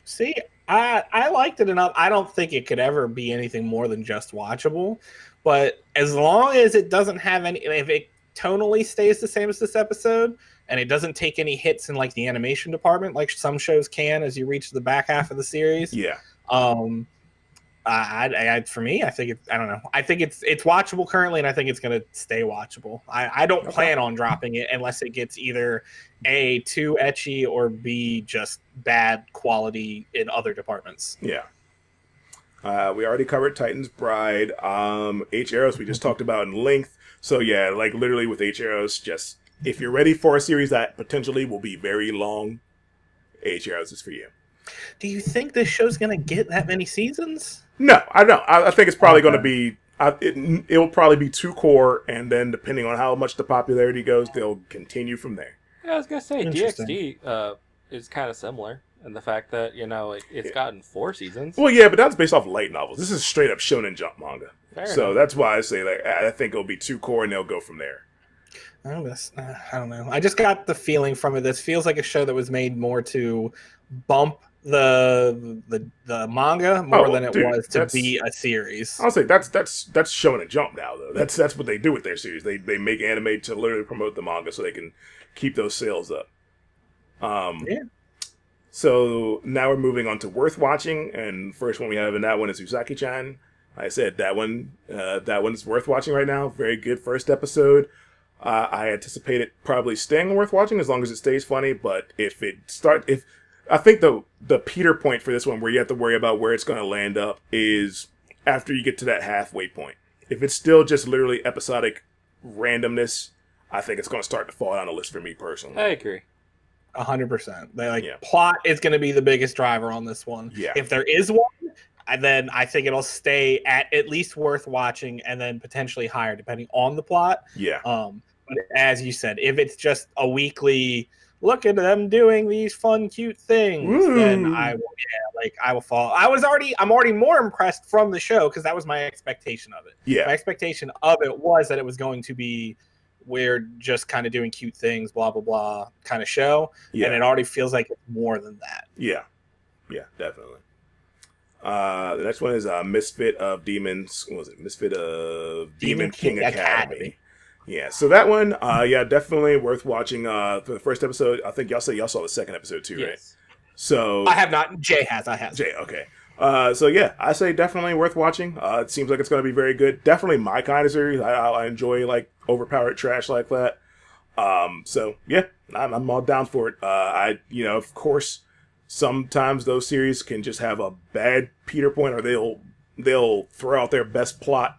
See, I liked it enough. I don't think it could ever be anything more than just watchable, but as long as it doesn't have any, if it tonally stays the same as this episode, and it doesn't take any hits in like the animation department, like some shows can as you reach the back half of the series. Yeah. For me, I think I don't know. I think it's watchable currently, and I think it's going to stay watchable. I don't plan on dropping it unless it gets either A, too ecchi, or B, just bad quality in other departments. Yeah. We already covered Titan's Bride. H Arrows we just talked about in length. So yeah, like literally with H Arrows, just if you're ready for a series that potentially will be very long, H Arrows is for you. Do you think this show's going to get that many seasons? No, I don't. I think it's probably going to be. It'll probably be 2 core, and then depending on how much the popularity goes, they'll continue from there. Yeah, I was gonna say DxD is kind of similar in the fact that it's gotten 4 seasons. Well, yeah, but that's based off light novels. This is straight up Shonen Jump manga. Fair so enough. That's why I say I think it'll be 2 core, and they'll go from there. I don't know. I just got the feeling from it. This feels like a show that was made more to bump the manga more than it was to be a series. I'll say that's Shonen Jump now though. That's what they do with their series. They make anime to literally promote the manga so they can keep those sales up. So now we're moving on to worth watching, and first one we have in that one is Usagi-chan. Like I said, that one's worth watching right now. Very good first episode. I anticipate it probably staying worth watching as long as it stays funny. But if I think the Peter point for this one, where you have to worry about where it's going to land up, is after you get to that halfway point. If it's still just literally episodic randomness, I think it's going to start to fall down the list for me personally. I agree. 100%. Plot is going to be the biggest driver on this one. Yeah. If there is one, and then I think it'll stay at least worth watching, and then potentially higher depending on the plot. Yeah. But as you said, if it's just a weekly look at them doing these fun, cute things, then I will, I will fall. I'm already more impressed from the show because that was my expectation of it. Yeah. My expectation of it was that it was going to be we're just kind of doing cute things, blah, blah, blah kind of show. Yeah. And it already feels like it's more than that. Yeah. Yeah, definitely. The next one is Misfit of Demons. What was it? Misfit of Demon King Academy. Yeah, so that one, yeah, definitely worth watching. For the first episode, I think y'all saw the second episode too, right? Yes. So I have not. Jay has. I have. Jay, okay. So yeah, I say definitely worth watching. It seems like it's going to be very good. Definitely my kind of series. I enjoy like overpowered trash like that. So yeah, I'm all down for it. Of course, sometimes those series can just have a bad Peter point, or they'll throw out their best plot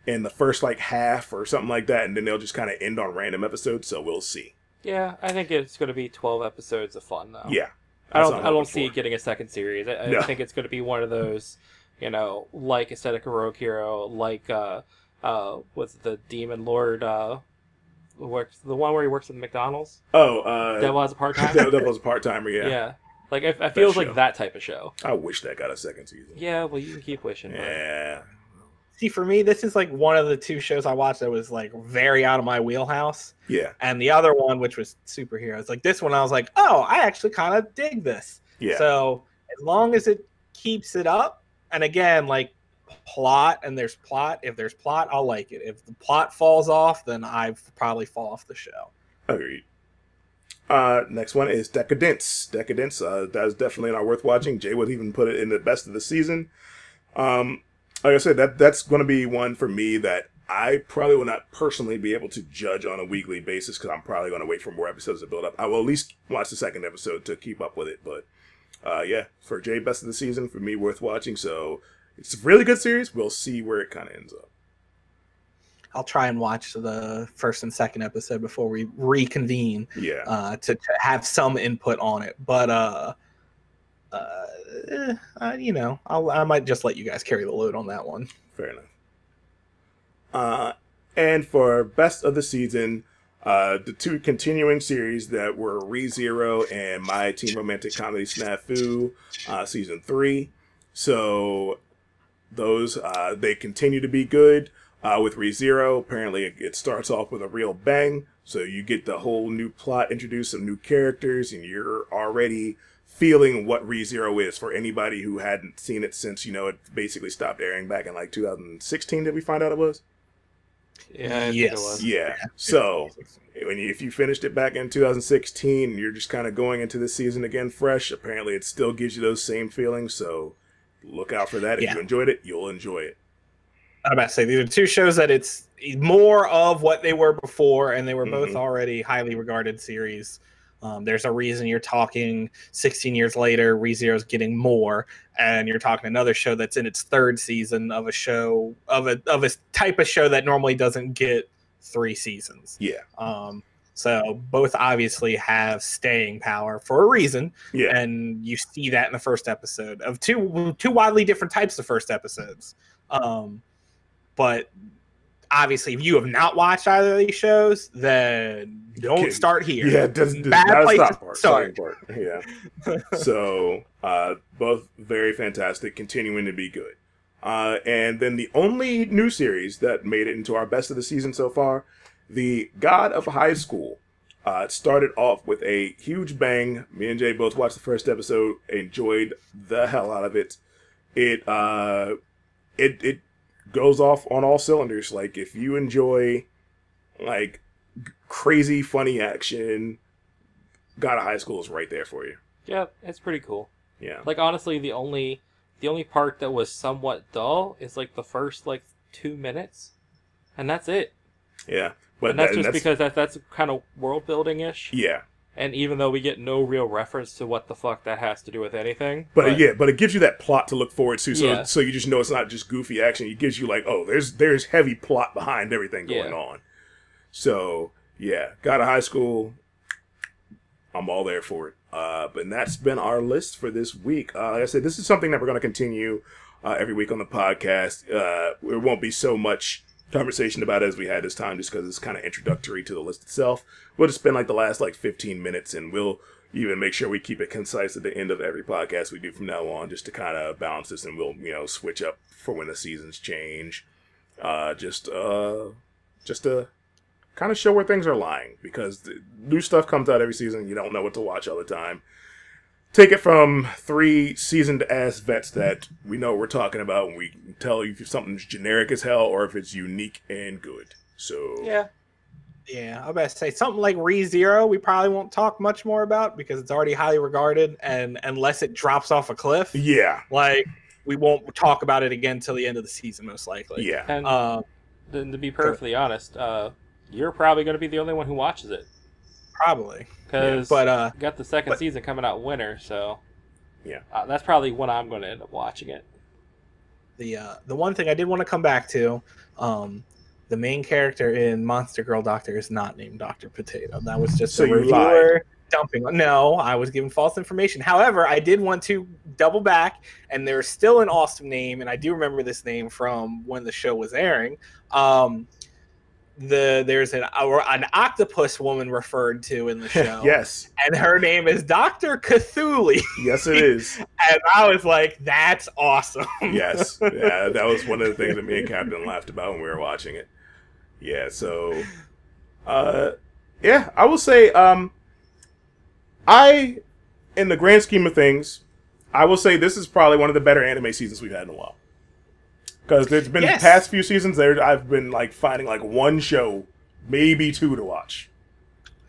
in the first like half or something like that, and then they'll just kind of end on random episodes. So we'll see. Yeah, I think it's going to be 12 episodes of fun though. Yeah. I don't see it getting a second series. I No. think it's going to be one of those, like Aesthetic Heroic Hero, like what's the Demon Lord works, the one where he works at McDonald's. Devil has a part time. Devil's a part timer. Yeah. Yeah, like I feels show. like that type of show. I wish that got a second season. Yeah, well, you can keep wishing. Yeah. See, for me, this is like one of the two shows I watched that was like very out of my wheelhouse. Yeah. And the other one, which was superheroes, like this one, I was like, oh, I actually kind of dig this. Yeah. So as long as it keeps it up, and again, like plot, and there's plot. If there's plot, I'll like it. If the plot falls off, then I probably fall off the show. Agreed. Next one is Decadence. Decadence, that is definitely not worth watching. Jay would even put it in the best of the season. Like I said, that's going to be one for me that I probably will not personally be able to judge on a weekly basis because I'm probably going to wait for more episodes to build up. I will at least watch the second episode to keep up with it. But yeah, for Jay, best of the season, for me, worth watching. So it's a really good series. We'll see where it kind of ends up. I'll try and watch the first and second episode before we reconvene. Yeah. To have some input on it. But I might just let you guys carry the load on that one. Fair enough. And for best of the season, the two continuing series that were ReZero and My Teen Romantic Comedy Snafu, season 3. So those they continue to be good. With ReZero, apparently it starts off with a real bang. So you get the whole new plot, introduce some new characters, and you're already feeling what ReZero is for anybody who hadn't seen it since, it basically stopped airing back in like 2016. Did we find out it was? Yeah, I think it was. Yeah. So if you finished it back in 2016 and you're just kind of going into this season again fresh, apparently it still gives you those same feelings. So look out for that. If you enjoyed it, you'll enjoy it. I'm about to say these are two shows that it's more of what they were before, and they were both already highly regarded series. There's a reason you're talking 16 years later, ReZero's getting more, and you're talking another show that's in its third season of a show of a type of show that normally doesn't get 3 seasons. Yeah. So both obviously have staying power for a reason. Yeah. And you see that in the first episode of two widely different types of first episodes. But obviously, if you have not watched either of these shows, then don't start here. Yeah, bad place to start. Yeah. So both very fantastic, continuing to be good. And then the only new series that made it into our best of the season so far, The God of High School. It started off with a huge bang. Me and Jay both watched the first episode, enjoyed the hell out of it. It goes off on all cylinders. Like, if you enjoy like crazy funny action, God of High School is right there for you. Yeah, it's pretty cool. Yeah. Like, honestly, the only part that was somewhat dull is like the first 2 minutes, and that's it. Yeah, but that's because that's kind of world building ish. Yeah. And even though we get no real reference to what the fuck that has to do with anything. But it gives you that plot to look forward to. So you just know it's not just goofy action. It gives you like, oh, there's heavy plot behind everything going on. So, yeah, God of High School, I'm all there for it. But that's been our list for this week. Like I said, this is something that we're going to continue every week on the podcast. It won't be so much conversation about it as we had this time, just because it's kind of introductory to the list itself. We'll just spend like the last like 15 minutes, and we'll even make sure we keep it concise at the end of every podcast we do from now on, just to kind of balance this, and we'll switch up for when the seasons change. Just to kind of show where things are lying, because the new stuff comes out every season. You don't know what to watch all the time. Take it from 3 seasoned ass vets that we know what we're talking about when we tell you if something's generic as hell or if it's unique and good. So yeah, I was about to say something like ReZero. We probably won't talk much more about because it's already highly regarded, and unless it drops off a cliff, yeah, like we won't talk about it again till the end of the season, most likely. Yeah, and then to be perfectly honest, you're probably going to be the only one who watches it. Probably. Because you got the second season coming out winter, so yeah, that's probably when I'm going to end up watching it. The one thing I did want to come back to, the main character in Monster Girl Doctor is not named Dr. Potato. That was just a reviewer dumping. No, I was given false information. However, I did want to double back, and there's still an awesome name, and I do remember this name from when the show was airing. There's an octopus woman referred to in the show. Yes. And her name is Dr. Cthulhu. Yes, it is. And I was like, that's awesome. Yes. Yeah, that was one of the things that me and Captain laughed about when we were watching it. Yeah, so yeah, I will say in the grand scheme of things, I will say this is probably one of the better anime seasons we've had in a while. Because there's been the past few seasons there, I've been like finding like one show, maybe 2 to watch.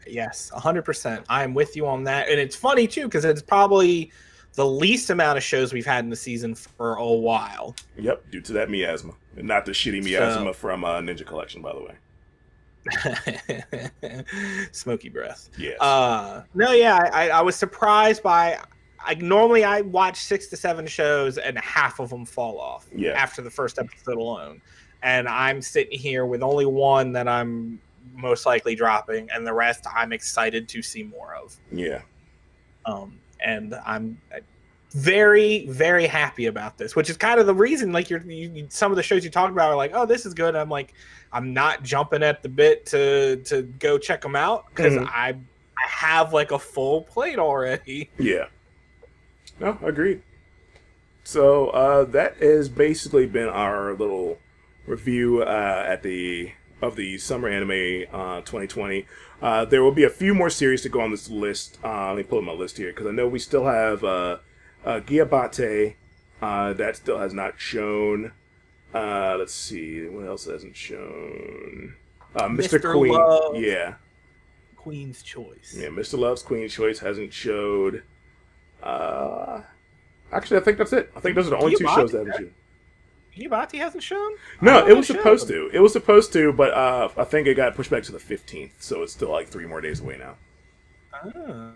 Yes, 100%. I'm with you on that. And it's funny too, because it's probably the least amount of shows we've had in the season for a while. Yep, due to that miasma. And not the shitty miasma from Ninja Collection, by the way. Smoky breath. Yes. No, yeah, I was surprised by... normally I watch 6 to 7 shows and half of them fall off after the first episode alone. And I'm sitting here with only one that I'm most likely dropping, and the rest I'm excited to see more of. Yeah. And I'm very, very happy about this, which is kind of the reason, like some of the shows you talk about are like, oh, this is good. I'm like, I'm not jumping at the bit to go check them out because I have like a full plate already. Yeah. No, agreed. So that has basically been our little review of the Summer Anime 2020. There will be a few more series to go on this list. Let me pull up my list here because I know we still have Gyabate that still has not shown. Let's see, what else hasn't shown? Mr. Queen, Love. Yeah, Queen's Choice. Yeah, Mr. Love's Queen's Choice hasn't showed. Actually, I think that's it. I think those are the only 2 shows that haven't shown. Gyabate hasn't shown? No, it was supposed to. It was supposed to, but I think it got pushed back to the 15th, so it's still like 3 more days away now. Oh.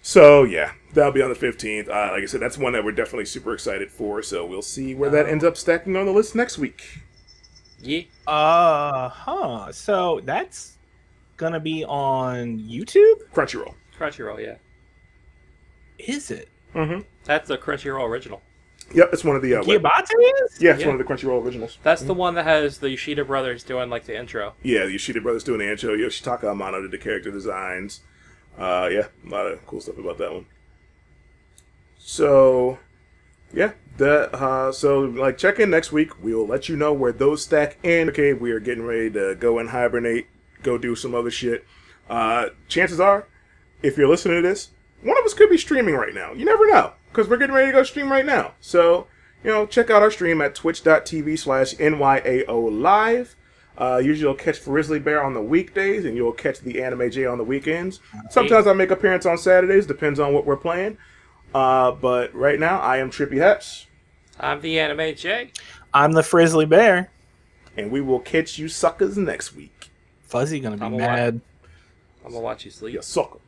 So, yeah, that'll be on the 15th. Like I said, that's one that we're definitely super excited for, so we'll see where that ends up stacking on the list next week. Yeah. So that's gonna be on YouTube? Crunchyroll, yeah. Is it? Mm-hmm. That's a Crunchyroll original. Yep, it's one of the... Gyabate is? Yeah, it's one of the Crunchyroll originals. That's the one that has the Yoshida brothers doing, like, the intro. Yeah, the Yoshida brothers doing the intro. Yoshitaka Amano did the character designs. Yeah, a lot of cool stuff about that one. So, yeah. So, check in next week. We will let you know where those stack in. Okay, we are getting ready to go and hibernate, go do some other shit. Chances are, if you're listening to this, one of us could be streaming right now. You never know, because we're getting ready to go stream right now. So, check out our stream at twitch.tv/NYAO Live. Usually you'll catch Grizzly Bear on the weekdays, and you'll catch the Anime J on the weekends. Sometimes I make appearance on Saturdays, depends on what we're playing. But right now, I am Trippy Heps. I'm the Anime J. I'm the Frizzly Bear. And we will catch you suckers next week. Fuzzy gonna be mad. I'm gonna watch you sleep. You sucker.